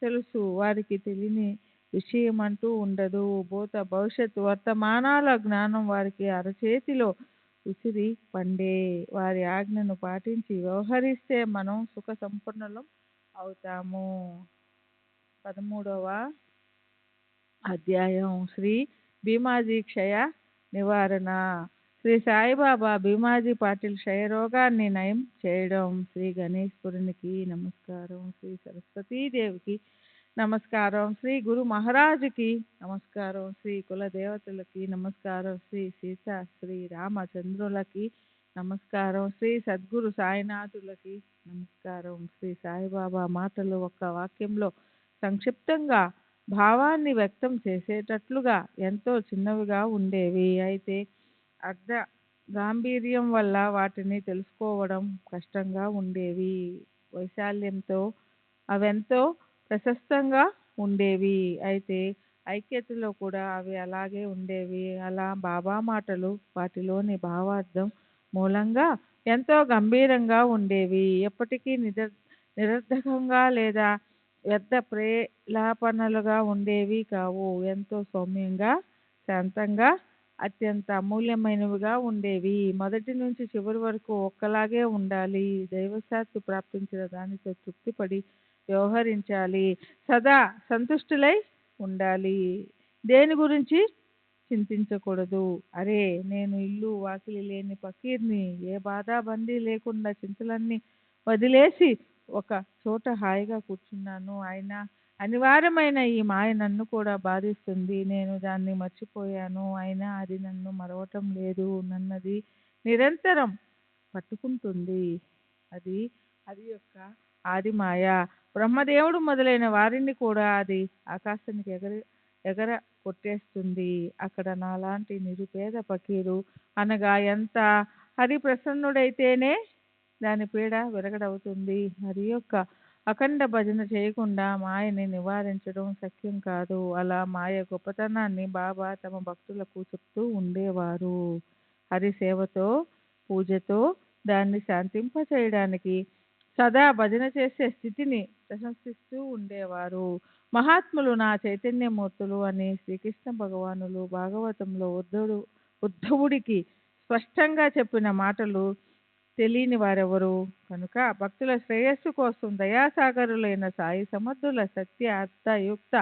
తెలుసు, వారికి తెలియని విషయం అంటూ ఉండదు. భూత భవిష్యత్ వర్తమానాల జ్ఞానం వారికి అరచేతిలో ఉసిరి పండే. వారి ఆజ్ఞను పాటించి వ్యవహరిస్తే మనం సుఖ సంపన్నులం అవుతాము. 13వ అధ్యాయం శ్రీ భీమాజీ క్షయ నివారణ. శ్రీ సాయిబాబా భీమాజీ పాటిల్ క్షయరోగాన్ని నయం చేయడం. శ్రీ గణేశ్వరునికి నమస్కారం, శ్రీ సరస్వతీదేవికి నమస్కారం, శ్రీ గురు మహారాజుకి నమస్కారం, శ్రీ కుల దేవతలకి నమస్కారం, శ్రీ సీత శ్రీ రామచంద్రులకి నమస్కారం, శ్రీ సద్గురు సాయినాథులకి నమస్కారం. శ్రీ సాయిబాబా మాటలు ఒక్క వాక్యంలో సంక్షిప్తంగా భావాన్ని వ్యక్తం చేసేటట్లుగా ఎంతో చిన్నవిగా ఉండేవి. అయితే అర్ధ గాంభీర్యం వల్ల వాటిని తెలుసుకోవడం కష్టంగా ఉండేవి. వైశాల్యంతో అవెంతో ప్రశస్తంగా ఉండేవి. అయితే ఐక్యతలో కూడా అవి అలాగే ఉండేవి. అలా బాబా మాటలు వాటిలోని భావార్థం మూలంగా ఎంతో గంభీరంగా ఉండేవి. ఎప్పటికీ నిరర్ధకంగా లేదా వ్యర్థ ప్రేలాపనలుగా ఉండేవి కావు. ఎంతో సౌమ్యంగా, శాంతంగా, అత్యంత అమూల్యమైనవిగా ఉండేవి. మొదటి నుంచి చివరి వరకు ఒక్కలాగే ఉండాలి. దైవశాత్తు ప్రాప్తించిన దానితో తృప్తిపడి వ్యవహరించాలి. సదా సంతుష్టులై ఉండాలి. దేని గురించి చింతించకూడదు. అరే, నేను ఇల్లు వాకిలి లేని ఫకీర్ని, ఏ బాధ బందీ లేకుండా చింతలన్నీ వదిలేసి ఒక చోట హాయిగా కూర్చున్నాను. అయినా అనివార్యమైన ఈ మాయ నన్ను కూడా బాధిస్తుంది. నేను దాన్ని మర్చిపోయాను. అయినా అది నన్ను మరవటం లేదు. నన్నది నిరంతరం పట్టుకుంటుంది. అది అది యొక్క ఆది మాయ. బ్రహ్మదేవుడు మొదలైన వారిని కూడా అది ఆకాశానికి ఎగర కొట్టేస్తుంది. అక్కడ నాలాంటి నిరుపేద ఫకీరు అనగా ఎంత హరిప్రసన్నుడైతేనే దాని పీడ విరగడవుతుంది. హరి యొక్క అఖండ భజన చేయకుండా మాయని నివారించడం శక్యం కాదు. అలా మాయ గొప్పతనాన్ని బాబా తమ భక్తులకు చెప్తూ ఉండేవారు. హరి సేవతో, పూజతో దాన్ని శాంతింపచేయడానికి సదా భజన చేసే స్థితిని ప్రశంసిస్తూ ఉండేవారు. మహాత్ములు నా చైతన్యమూర్తులు అని శ్రీకృష్ణ భగవానులు భాగవతంలో ఉద్ధవుడికి స్పష్టంగా చెప్పిన మాటలు తెలియని వారెవరు? కనుక భక్తుల శ్రేయస్సు కోసం దయాసాగరులైన సాయి సమర్థుల సత్య అర్థ యుక్త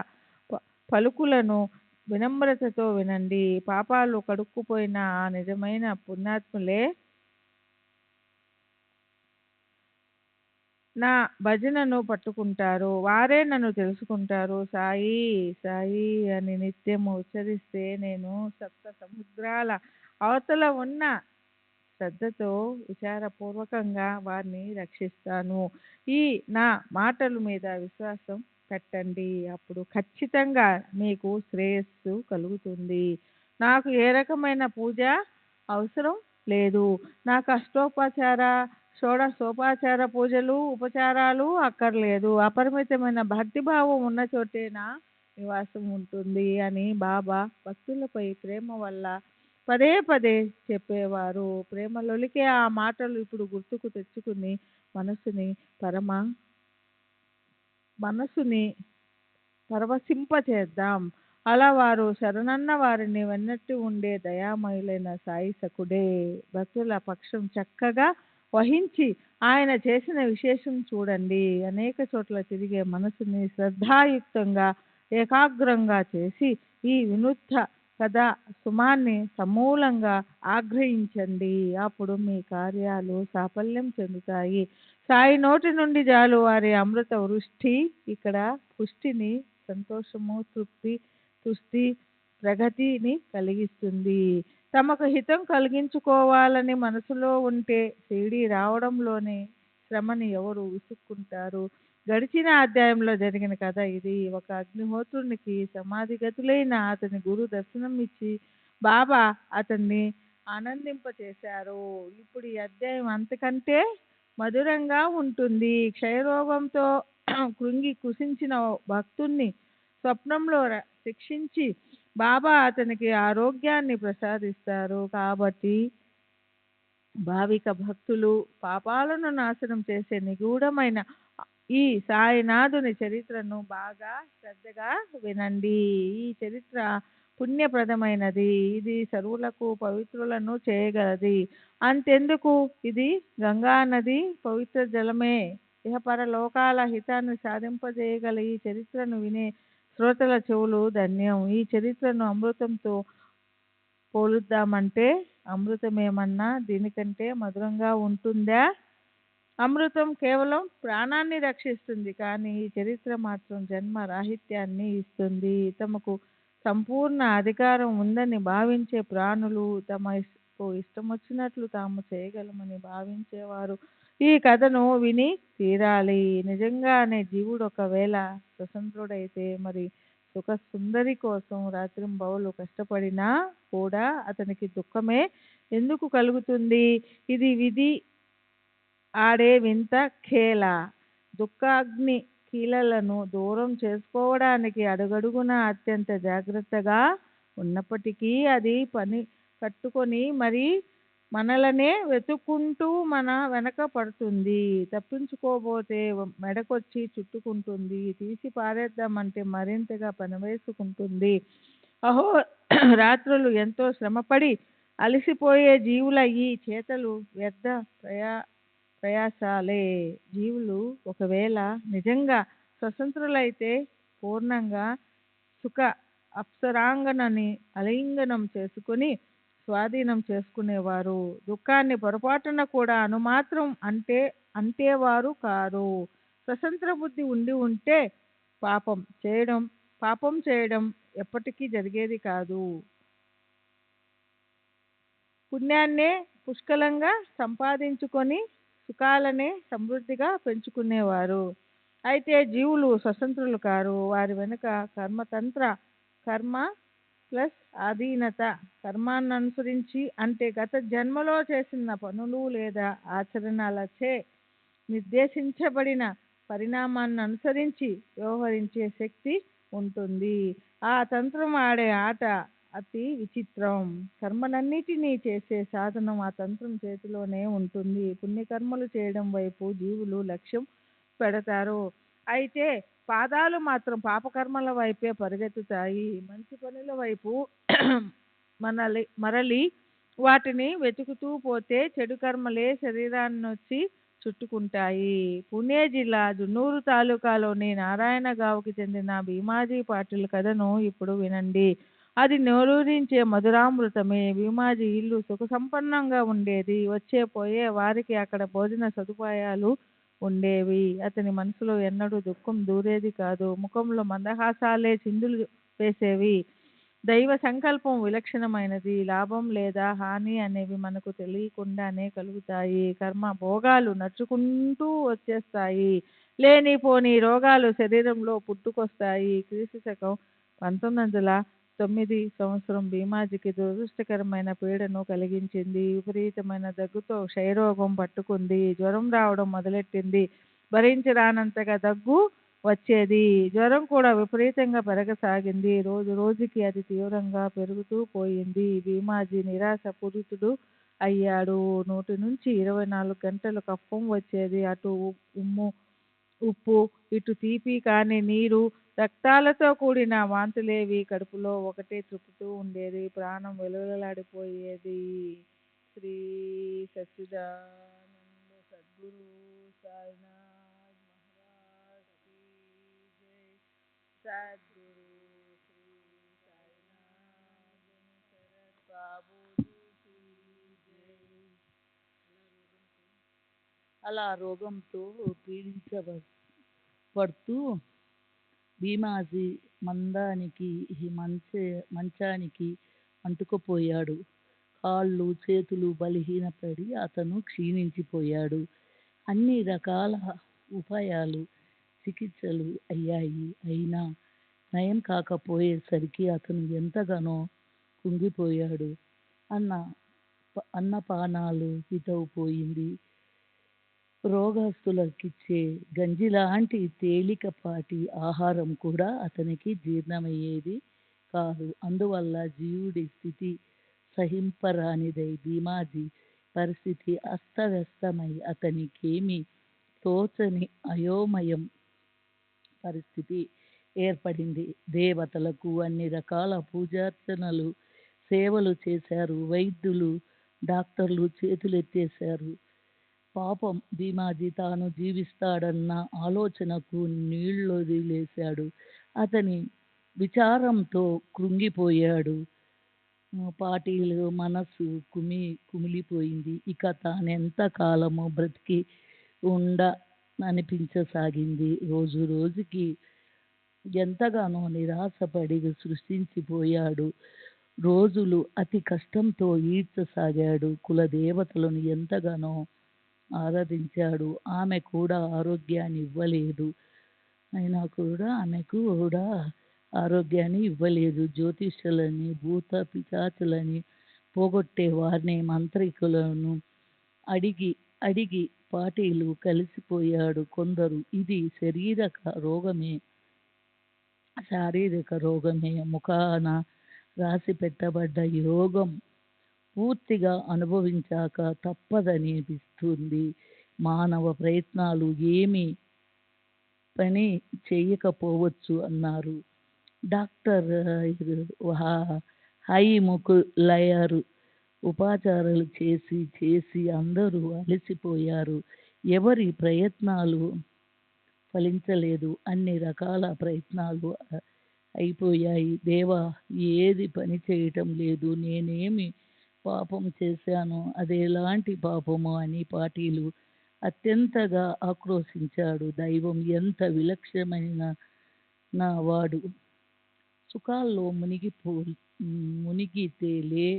పలుకులను వినమ్రతతో వినండి. పాపాలు కడుక్కుపోయిన ఆ నిజమైన పుణ్యాత్ములే నా భజనను పట్టుకుంటారు. వారే నన్ను తెలుసుకుంటారు. సాయి సాయి అని నిత్యం ఉచ్చరిస్తే నేను సప్త సముద్రాల అవతల ఉన్న శ్రద్ధతో విచారపూర్వకంగా వారిని రక్షిస్తాను. ఈ నా మాటల మీద విశ్వాసం పెట్టండి. అప్పుడు ఖచ్చితంగా మీకు శ్రేయస్సు కలుగుతుంది. నాకు ఏ రకమైన పూజ అవసరం లేదు. నాకు అష్టోపచార షోడశోపచార పూజలు ఉపచారాలు అక్కర్లేదు. అపరిమితమైన భక్తిభావం ఉన్న చోటే నా నివాసం ఉంటుంది అని బాబా భక్తులపై ప్రేమ వల్ల పదే పదే చెప్పేవారు. ప్రేమలొలికే ఆ మాటలు ఇప్పుడు గుర్తుకు తెచ్చుకుని మనసుని పరవశింపచేద్దాం. అలా వారు శరణన్న వారిని వెన్నట్టు ఉండే దయామయులైన సాయి సకుడే భక్తుల పక్షం చక్కగా వహించి ఆయన చేసిన విశేషం చూడండి. అనేక చోట్ల తిరిగే మనసుని శ్రద్ధాయుక్తంగా ఏకాగ్రంగా చేసి ఈ వినూత్న కథా సుమాన్ని సమూలంగా ఆగ్రహించండి. అప్పుడు మీ కార్యాలు సాఫల్యం చెందుతాయి. సాయి నోటి నుండి జాలు వారి అమృత వృష్టి ఇక్కడ పుష్టిని, సంతోషము, తృప్తి, తుష్టి, ప్రగతిని కలిగిస్తుంది. తమకు హితం కలిగించుకోవాలని మనసులో ఉంటే షిరిడీ రావడంలోనే శ్రమని ఎవరు విసుక్కుంటారు? గడిచిన అధ్యాయంలో జరిగిన కథ ఇది. ఒక అగ్నిహోత్రునికి సమాధిగతులైన అతని గురు దర్శనం ఇచ్చి బాబా అతన్ని ఆనందింపచేశారు. ఇప్పుడు ఈ అధ్యాయం అంతకంటే మధురంగా ఉంటుంది. క్షయరోగంతో కృంగి కుసించిన భక్తుణ్ణి స్వప్నంలో శిక్షించి బాబా అతనికి ఆరోగ్యాన్ని ప్రసాదిస్తారు. కాబట్టి భావిక భక్తులు పాపాలను నాశనం చేసే నిగూఢమైన ఈ సాయినాథుని చరిత్రను బాగా శ్రద్ధగా వినండి. ఈ చరిత్ర పుణ్యప్రదమైనది. ఇది సర్వులకు పవిత్రులను చేయగలది. అంతెందుకు, ఇది గంగా నది పవిత్ర జలమే. ఇహపర లోకాల హితాన్ని సాధింపజేయగల ఈ చరిత్రను వినే శ్రోతల చెవులు ధన్యం. ఈ చరిత్రను అమృతంతో పోలుద్దామంటే అమృతమేమన్నా దీనికంటే మధురంగా ఉంటుందా? అమృతం కేవలం ప్రాణాన్ని రక్షిస్తుంది, కానీ ఈ చరిత్ర మాత్రం జన్మ రాహిత్యాన్ని ఇస్తుంది. తమకు సంపూర్ణ అధికారం ఉందని భావించే ప్రాణులు తమకు ఇష్టమొచ్చినట్లు తాము చేయగలమని భావించేవారు ఈ కథను విని తీరాలి. నిజంగానే జీవుడు ఒకవేళ స్వతంత్రుడైతే మరి సుఖ సుందరి కోసం రాత్రింబవళ్ళు కష్టపడినా కూడా అతనికి దుఃఖమే ఎందుకు కలుగుతుంది? ఇది విధి ఆడే వింత ఖేల. దుఃఖాగ్ని కీలలను దూరం చేసుకోవడానికి అడుగడుగునా అత్యంత జాగ్రత్తగా ఉన్నప్పటికీ అది పని కట్టుకొని మరి మనలనే వెతుక్కుంటూ మన వెనక పడుతుంది. తప్పించుకోబోతే మెడకొచ్చి చుట్టుకుంటుంది. తీసి పారేద్దామంటే మరింతగా పెనవేసుకుంటుంది. అహో రాత్రులు ఎంతో శ్రమపడి అలసిపోయే జీవుల ఈ చేతలు వ్యర్థ ప్రయాసాలే. జీవులు ఒకవేళ నిజంగా స్వతంత్రులైతే పూర్ణంగా సుఖ అప్సరాంగనని ఆలింగనం చేసుకుని స్వాధీనం చేసుకునేవారు. దుఃఖాన్ని పొరపాటున కూడా అనుమాత్రం అంటేవారు కారు. స్వతంత్ర బుద్ధి ఉండి ఉంటే పాపం చేయడం ఎప్పటికీ జరిగేది కాదు. పుణ్యాన్నే పుష్కలంగా సంపాదించుకొని సుఖాలనే సమృద్ధిగా పెంచుకునేవారు. అయితే జీవులు స్వతంత్రులు కారు. వారి వెనుక కర్మ ప్లస్ ఆధీనత. కర్మాన్ననుసరించి అంటే గత జన్మలో చేసిన పనులు లేదా ఆచరణలచే నిర్దేశించబడిన పరిణామాన్ని అనుసరించి వ్యవహరించే శక్తి ఉంటుంది. ఆ తంత్రం ఆడే ఆట అతి విచిత్రం. కర్మలన్నిటినీ చేసే సాధనం ఆ తంత్రం చేతిలోనే ఉంటుంది. పుణ్యకర్మలు చేయడం వైపు జీవులు లక్ష్యం పెడతారు. అయితే పాదాలు మాత్రం పాపకర్మల వైపే పరిగెత్తుతాయి. మంచి పనుల వైపు మరలి వాటిని వెతుకుతూ పోతే చెడు కర్మలే శరీరాన్నొచ్చి చుట్టుకుంటాయి. పుణే జిల్లా జున్నూరు తాలూకాలోని నారాయణగావ్కి చెందిన భీమాజీ పాటిల్ కథను ఇప్పుడు వినండి. అది నోరూరించే మధురామృతమే. భీమాజీ ఇల్లు సుఖసంపన్నంగా ఉండేది. వచ్చే పోయే వారికి అక్కడ భోజన సదుపాయాలు ఉండేవి. అతని మనసులో ఎన్నడూ దుఃఖం దూరేది కాదు. ముఖంలో మందహాసాలే చిందులు వేసేవి. దైవ సంకల్పం విలక్షణమైనది. లాభం లేదా హాని అనేవి మనకు తెలియకుండానే కలుగుతాయి. కర్మ భోగాలు నడుచుకుంటూ వచ్చేస్తాయి. లేనిపోని రోగాలు శరీరంలో పుట్టుకొస్తాయి. క్రీస్తు శకం 1909 సంవత్సరం భీమాజీకి దురదృష్టకరమైన పీడను కలిగించింది. విపరీతమైన దగ్గుతో క్షయరోగం పట్టుకుంది. జ్వరం రావడం మొదలెట్టింది. భరించరానంతగా దగ్గు వచ్చేది. జ్వరం కూడా విపరీతంగా పెరగసాగింది. రోజు రోజుకి అది తీవ్రంగా పెరుగుతూ పోయింది. భీమాజీ నిరాశపూరితుడు అయ్యాడు. నోటి నుంచి 24 గంటలు కఫం వచ్చేది. అటు ఉప్పు ఇటు తీపి కాని నీరు, రక్తాలతో కూడిన వాంతులేవి కడుపులో ఒకటే త్రుప్పుతూ ఉండేది. ప్రాణం వెలువలాడిపోయేది. శ్రీ సచ్చిదానంద సద్గురు సాయినాథ్ మహారాజ్ కీ జై. సద్గురు శ్రీ సాయినాథ్ శరత్ బాబూజీ కీ జై. అలా రోగంతో పీడించబడుతూ భీమాజీ మంచానికి అంటుకుపోయాడు. కాళ్ళు చేతులు బలహీనపడి అతను క్షీణించిపోయాడు. అన్ని రకాల ఉపాయాలు చికిత్సలు అయ్యాయి. అయినా నయం కాకపోయేసరికి అతను ఎంతగానో కుంగిపోయాడు. అన్నపానాలు హితవుపోయింది. రోగస్తులకిచ్చే గంజిలాంటి తేలికపాటి ఆహారం కూడా అతనికి జీర్ణమయ్యేది కాదు. అందువల్ల జీవుడి స్థితి సహింపరానిదై భీమాజీ పరిస్థితి అస్తవ్యస్తమై అతనికేమీ తోచని అయోమయం పరిస్థితి ఏర్పడింది. దేవతలకు అన్ని రకాల పూజార్చనలు సేవలు చేశారు. వైద్యులు డాక్టర్లు చేతులెత్తేశారు. పాపం భీమాజీ తాను జీవిస్తాడన్న ఆలోచనకు నీళ్ళొదిలేశాడు. అతని విచారంతో కృంగిపోయాడు. పాటిల్ మనస్సు కుమిలిపోయింది. ఇక తానెంత కాలము బ్రతికి అనిపించసాగింది. రోజు రోజుకి ఎంతగానో నిరాశపడి సృష్టించిపోయాడు. రోజులు అతి కష్టంతో ఈడ్చసాగాడు. కులదేవతలను ఎంతగానో ఆరాధించాడు. ఆమె కూడా ఆరోగ్యాన్ని ఇవ్వలేదు. జ్యోతిష్యులని భూత పిశాచులని పోగొట్టే వారిని మంత్రికులను అడిగి పార్టీలు కలిసిపోయాడు. కొందరు ఇది శారీరక రోగమే, ముఖాన రాసి పెట్టబడ్డ ఈ రోగం పూర్తిగా అనుభవించాక తప్పదనిపిస్తుంది. మానవ ప్రయత్నాలు ఏమీ పని చేయకపోవచ్చు అన్నారు. డాక్టర్ హైముకులయరు ఉపచారాలు చేసి చేసి అందరూ అలసిపోయారు. ఎవరి ప్రయత్నాలు ఫలించలేదు. అన్ని రకాల ప్రయత్నాలు అయిపోయాయి. దేవా, ఏది పని చేయటం లేదు. నేనేమి పాపం చేశాను? అదెలాంటి పాపము అని పాటీలు అత్యంతగా ఆక్రోశించాడు. దైవం ఎంత విలక్షణమైన వాడు! సుఖాల్లో మునిగితేలే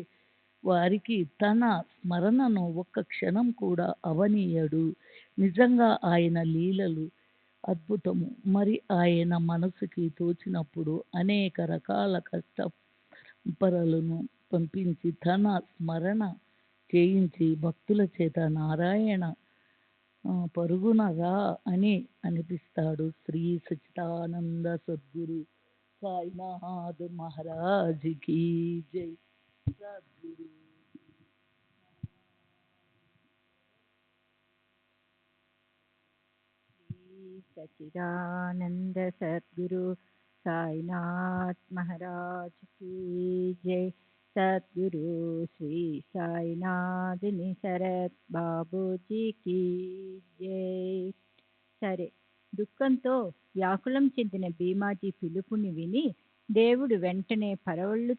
వారికి తన స్మరణను ఒక్క క్షణం కూడా అవనీయడు. నిజంగా ఆయన లీలలు అద్భుతము. మరి ఆయన మనసుకి తోచినప్పుడు అనేక రకాల కష్టపరలను పంపించి తన స్మరణ చేయించి భక్తుల చేత నారాయణ పరుగున రా అని అనిపిస్తాడు. శ్రీ సచ్చిదానంద సద్గురు సాయినాథ్ మహారాజ్ కీ జై. సద్గురు सच्चिदानंद सद्गुरु साईनाथ महाराज की जय. सद्गुरु श्री साईनाथ निसरत బాబూజీకి జై. సరే, దుఃఖంతో వ్యాకులం చెందిన భీమాజీ పిలుపుని విని దేవుడు వెంటనే పరవళ్ళు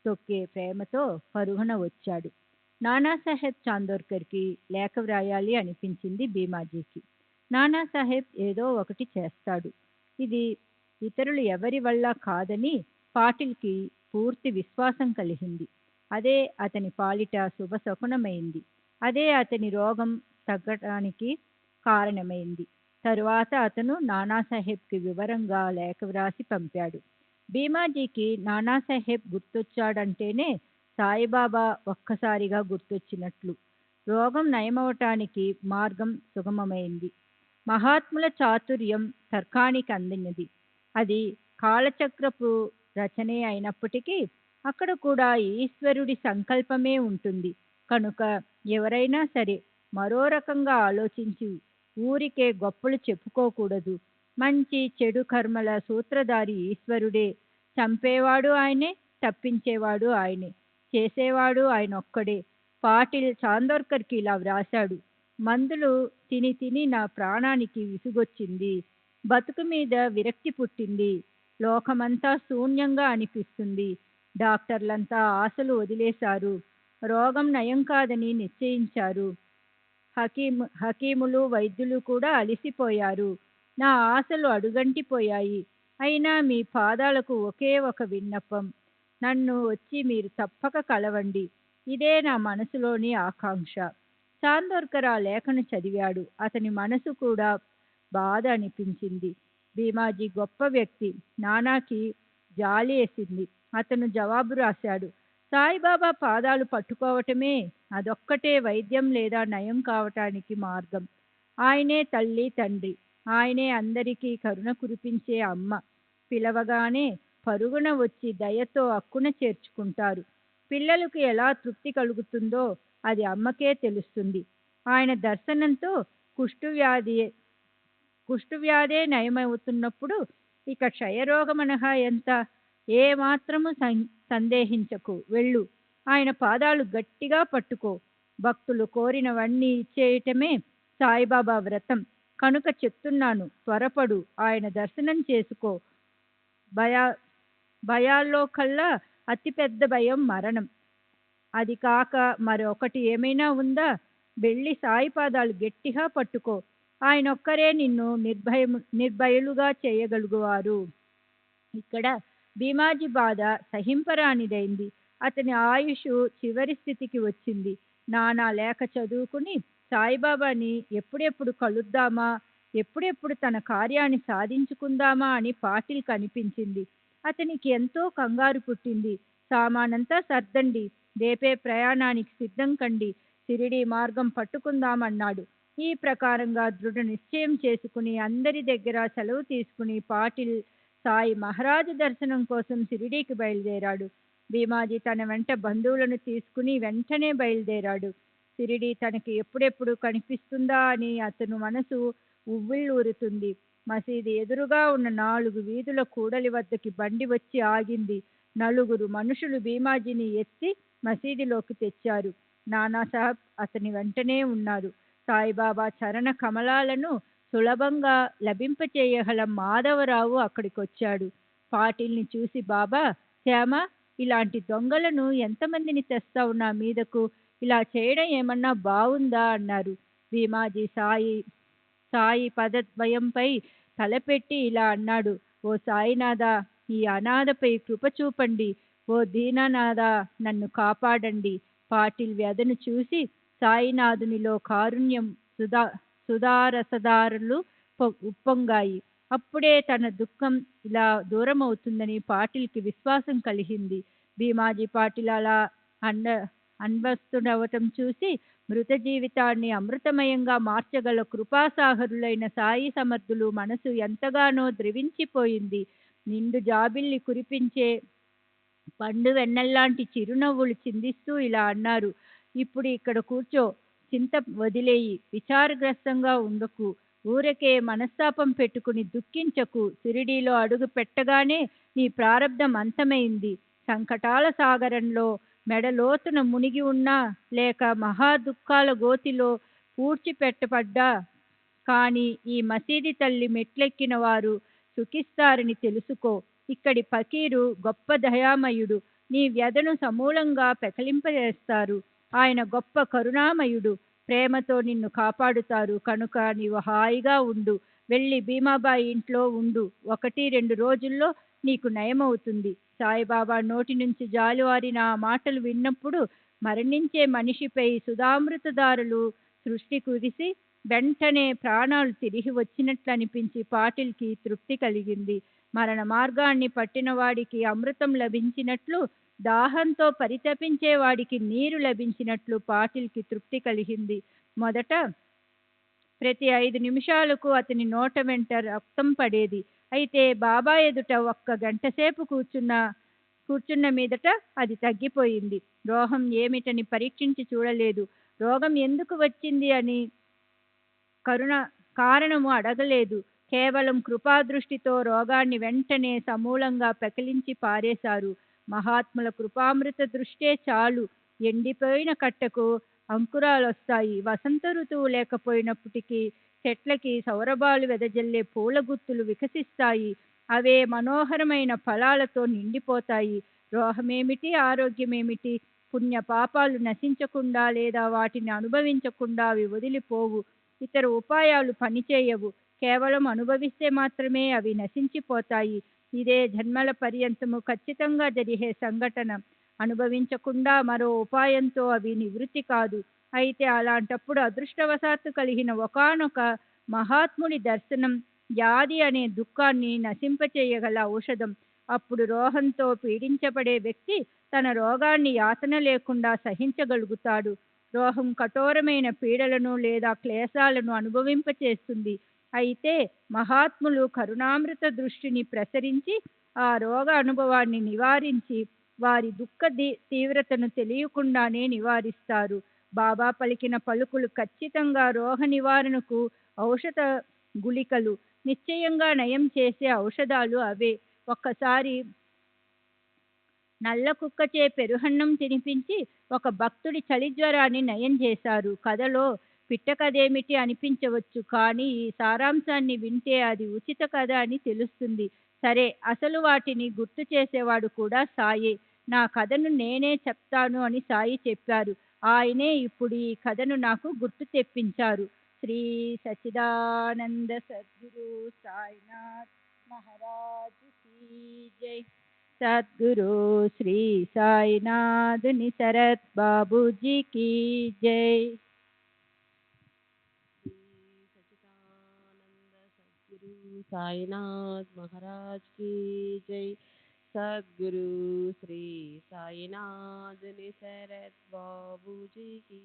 తొక్కే ప్రేమతో పరుగున వచ్చాడు. నానాసాహెబ్ చాందోర్కర్కి లేఖ వ్రాయాలి అనిపించింది భీమాజీకి. నానాసాహెబ్ ఏదో ఒకటి చేస్తాడు, ఇది ఇతరులు ఎవరి వల్ల కాదని పాటిల్కి పూర్తి విశ్వాసం కలిగింది. అదే అతని పాలిట శుభశకునమైంది. అదే అతని రోగం తగ్గటానికి కారణమైంది. తరువాత అతను నానాసాహెబ్కి వివరంగా లేఖ వ్రాసి పంపాడు. భీమాజీకి నానాసాహెబ్ గుర్తొచ్చాడంటేనే సాయిబాబా ఒక్కసారిగా గుర్తొచ్చినట్లు. రోగం నయమవటానికి మార్గం సుగమమైంది. మహాత్ముల చాతుర్యం తర్కానికి అందినది. అది కాలచక్రపు రచనే అయినప్పటికీ అక్కడ కూడా ఈశ్వరుడి సంకల్పమే ఉంటుంది. కనుక ఎవరైనా సరే మరో రకంగా ఆలోచించి ఊరికే గొప్పలు చెప్పుకోకూడదు. మంచి చెడు కర్మల సూత్రధారి ఈశ్వరుడే. చంపేవాడు ఆయనే, తప్పించేవాడు ఆయనే, చేసేవాడు ఆయనొక్కడే. పాటిల్ చాందోర్కర్కి ఇలా వ్రాశాడు: మందులు తిని తిని నా ప్రాణానికి విసుగొచ్చింది. బతుకు మీద విరక్తి పుట్టింది. లోకమంతా శూన్యంగా అనిపిస్తుంది. డాక్టర్లంతా ఆశలు వదిలేశారు. రోగం నయం కాదని నిశ్చయించారు. హకీములు వైద్యులు కూడా అలిసిపోయారు. నా ఆశలు అడుగంటిపోయాయి. అయినా మీ పాదాలకు ఒకే ఒక విన్నపం. నన్ను వచ్చి మీరు తప్పక కలవండి. ఇదే నా మనసులోని ఆకాంక్ష. చాందోర్కర్ ఆ లేఖను చదివాడు. అతని మనసు కూడా బాధ అనిపించింది. భీమాజీ గొప్ప వ్యక్తి. నానాకి జాలి వేసింది. అతను జవాబు రాశాడు: సాయిబాబా పాదాలు పట్టుకోవటమే, అదొక్కటే వైద్యం లేదా నయం కావటానికి మార్గం. ఆయనే తల్లి తండ్రి. ఆయనే అందరికీ కరుణ కురిపించే అమ్మ. పిలవగానే పరుగున వచ్చి దయతో అక్కున చేర్చుకుంటారు. పిల్లలకు ఎలా తృప్తి కలుగుతుందో అది అమ్మకే తెలుస్తుంది. ఆయన దర్శనంతో కుష్ఠవ్యాధే నయమవుతున్నప్పుడు ఇక క్షయరోగమనహా ఎంత? ఏ మాత్రము సందేహించకు, వెళ్ళు. ఆయన పాదాలు గట్టిగా పట్టుకో. భక్తులు కోరినవన్నీ ఇచ్చేయటమే సాయిబాబా వ్రతం. కనుక చెప్తున్నాను, త్వరపడు, ఆయన దర్శనం చేసుకో. భయాల్లో కల్లా అతిపెద్ద భయం మరణం. అది కాక మరొకటి ఏమైనా ఉందా? వెళ్ళి సాయి పాదాలు గట్టిగా పట్టుకో. ఆయనొక్కరే నిన్ను నిర్భయులుగా చేయగలుగువారు. ఇక్కడ భీమాజీ బాధ సహింపరానిదైంది. అతని ఆయుష్ చివరి స్థితికి వచ్చింది. నానా లేఖ చదువుకుని సాయిబాబాని ఎప్పుడెప్పుడు కలుద్దామా, ఎప్పుడెప్పుడు తన కార్యాన్ని సాధించుకుందామా అని పాటిల్ కనిపించింది. అతనికి ఎంతో కంగారు పుట్టింది. సామానంతా సర్దండి, రేపే ప్రయాణానికి సిద్ధం కండి, షిరిడీ మార్గం పట్టుకుందామన్నాడు. ఈ ప్రకారంగా దృఢ నిశ్చయం చేసుకుని అందరి దగ్గర సెలవు తీసుకుని పాటిల్ సాయి మహారాజు దర్శనం కోసం షిరిడీకి బయలుదేరాడు. భీమాజీ తన వెంట బంధువులను తీసుకుని వెంటనే బయలుదేరాడు. షిరిడీ తనకి ఎప్పుడెప్పుడు కనిపిస్తుందా అని అతను మనసు ఉవ్విళ్ళూరుతుంది. మసీదు ఎదురుగా ఉన్న 4 వీధుల కూడలి వద్దకి బండి వచ్చి ఆగింది. 4 మనుషులు భీమాజీని ఎత్తి మసీదులోకి తెచ్చారు. నానాసాహెబ్ అతని వెంటనే ఉన్నారు. సాయిబాబా చరణ కమలాలను సులభంగా లభింపచేయగల మాధవరావు అక్కడికొచ్చాడు. పాటిల్ని చూసి, బాబా శ్యామ, ఇలాంటి దొంగలను ఎంతమందిని తెస్తావు నా మీదకు? ఇలా చేయడం ఏమన్నా బావుందా అన్నారు. భీమాజీ సాయి పదద్వయంపై తలపెట్టి ఇలా అన్నాడు. ఓ సాయినాథ, ఈ అనాథపై కృప చూపండి. ఓ దీననాథ, నన్ను కాపాడండి. పాటిల్ వ్యధను చూసి సాయినాథునిలో కారుణ్యం సుధారసదారులు ఉప్పొంగాయి. అప్పుడే తన దుఃఖం ఇలా దూరమవుతుందని పాటిల్కి విశ్వాసం కలిగింది. భీమాజీ పాటిల్ అలా అన్వస్తుడవటం చూసి మృత జీవితాన్ని అమృతమయంగా మార్చగల కృపాసాగరులైన సాయి సమర్థులు మనసు ఎంతగానో ద్రవించిపోయింది. నిండు జాబిల్లి కురిపించే పండు వెన్నెల్లాంటి చిరునవ్వులు చిందిస్తూ ఇలా అన్నారు. ఇప్పుడు ఇక్కడ కూర్చో, చింత వదిలేయి, విచారగ్రస్తంగా ఉండకు, ఊరకే మనస్తాపం పెట్టుకుని దుఃఖించకు. షిరిడీలో అడుగు పెట్టగానే నీ ప్రారబ్ధం అంతమైంది. సంకటాల సాగరంలో మెడలోతున మునిగి ఉన్నా, లేక మహా దుఃఖాల గోతిలో పూడ్చిపెట్టబడ్డా కానీ ఈ మసీది తల్లి మెట్లెక్కిన వారు సుఖిస్తారని తెలుసుకో. ఇక్కడి ఫకీరు గొప్ప దయామయుడు. నీ వ్యధను సమూలంగా పెకలింపజేస్తారు. ఆయన గొప్ప కరుణామయుడు. ప్రేమతో నిన్ను కాపాడుతారు. కనుక నీవు హాయిగా ఉండు. వెళ్ళి భీమాబాయి ఇంట్లో ఉండు. 1-2 రోజుల్లో నీకు నయమవుతుంది. సాయిబాబా నోటి నుంచి జాలువారిన ఆ మాటలు విన్నప్పుడు మరణించే మనిషిపై సుధామృతదారులు సృష్టి కురిసి వెంటనే ప్రాణాలు తిరిగి వచ్చినట్లు అనిపించి పాటిల్కి తృప్తి కలిగింది. మరణ మార్గాన్ని పట్టిన వాడికి అమృతం లభించినట్లు, దాహంతో పరితపించే వాడికి నీరు లభించినట్లు పాటిల్కి తృప్తి కలిగింది. మొదట ప్రతి 5 నిమిషాలకు అతని నోట వెంట రక్తం పడేది. అయితే బాబా ఎదుట 1 గంటసేపు కూర్చున్న మీదట అది తగ్గిపోయింది. రోగం ఏమిటని పరీక్షించి చూడలేదు. రోగం ఎందుకు వచ్చింది అని కారణము అడగలేదు. కేవలం కృపాదృష్టితో రోగాన్ని వెంటనే సమూలంగా పెకిలించి పారేశారు. మహాత్ముల కృపామృత దృష్టే చాలు. ఎండిపోయిన కట్టకు అంకురాలొస్తాయి. వసంత ఋతువు లేకపోయినప్పటికీ చెట్లకి సౌరభాలు వెదజల్లే పూల గుత్తులు వికసిస్తాయి. అవే మనోహరమైన ఫలాలతో నిండిపోతాయి. రోగమేమిటి, ఆరోగ్యమేమిటి? పుణ్య పాపాలు నశించకుండా లేదా వాటిని అనుభవించకుండా అవి వదిలిపోవు. ఇతర ఉపాయాలు పనిచేయవు. కేవలం అనుభవిస్తే మాత్రమే అవి నశించిపోతాయి. ఇదే జన్మల పర్యంతము ఖచ్చితంగా జరిగే సంఘటన. అనుభవించకుండా మరో ఉపాయంతో అవి నివృత్తి కాదు. అయితే అలాంటప్పుడు అదృష్టవశాత్తు కలిగిన ఒకానొక మహాత్ముడి దర్శనం వ్యాధి అనే దుఃఖాన్ని నశింపచేయగల ఔషధం. అప్పుడు రోగంతో పీడించబడే వ్యక్తి తన రోగాన్ని యాతన లేకుండా సహించగలుగుతాడు. రోగం కఠోరమైన పీడలను లేదా క్లేశాలను అనుభవింపచేస్తుంది. అయితే మహాత్ములు కరుణామృత దృష్టిని ప్రసరించి ఆ రోగ అనుభవాన్ని నివారించి వారి దుఃఖ తీవ్రతను తెలియకుండానే నివారిస్తారు. బాబా పలికిన పలుకులు ఖచ్చితంగా రోగ నివారణకు ఔషధ గుళికలు. నిశ్చయంగా నయం చేసే ఔషధాలు అవే. ఒక్కసారి నల్ల కుక్కచే పెరుహన్నం తినిపించి ఒక భక్తుడి చలి జ్వరాన్ని నయం చేశారు. కథలో పిట్ట కథేమిటి అనిపించవచ్చు, కానీ ఈ సారాంశాన్ని వింటే అది ఉచిత కథ అని తెలుస్తుంది. సరే, అసలు వాటిని గుర్తు చేసేవాడు కూడా సాయే. నా కథను నేనే చెప్తాను అని సాయి చెప్పారు. ఆయనే ఇప్పుడు ఈ కథను నాకు గుర్తు తెప్పించారు. శ్రీ సచ్చిదానంద సద్గురు సాయినాథ్ మహారాజ్ కీ జై. సద్గురు శ్రీ సాయినాథ్ నిసరత్ బాబూజీ కీ జై. सद्गुरु साईनाथ महाराज की जय. सद्गुरु श्री साईनाथ निसरत बाबू जी की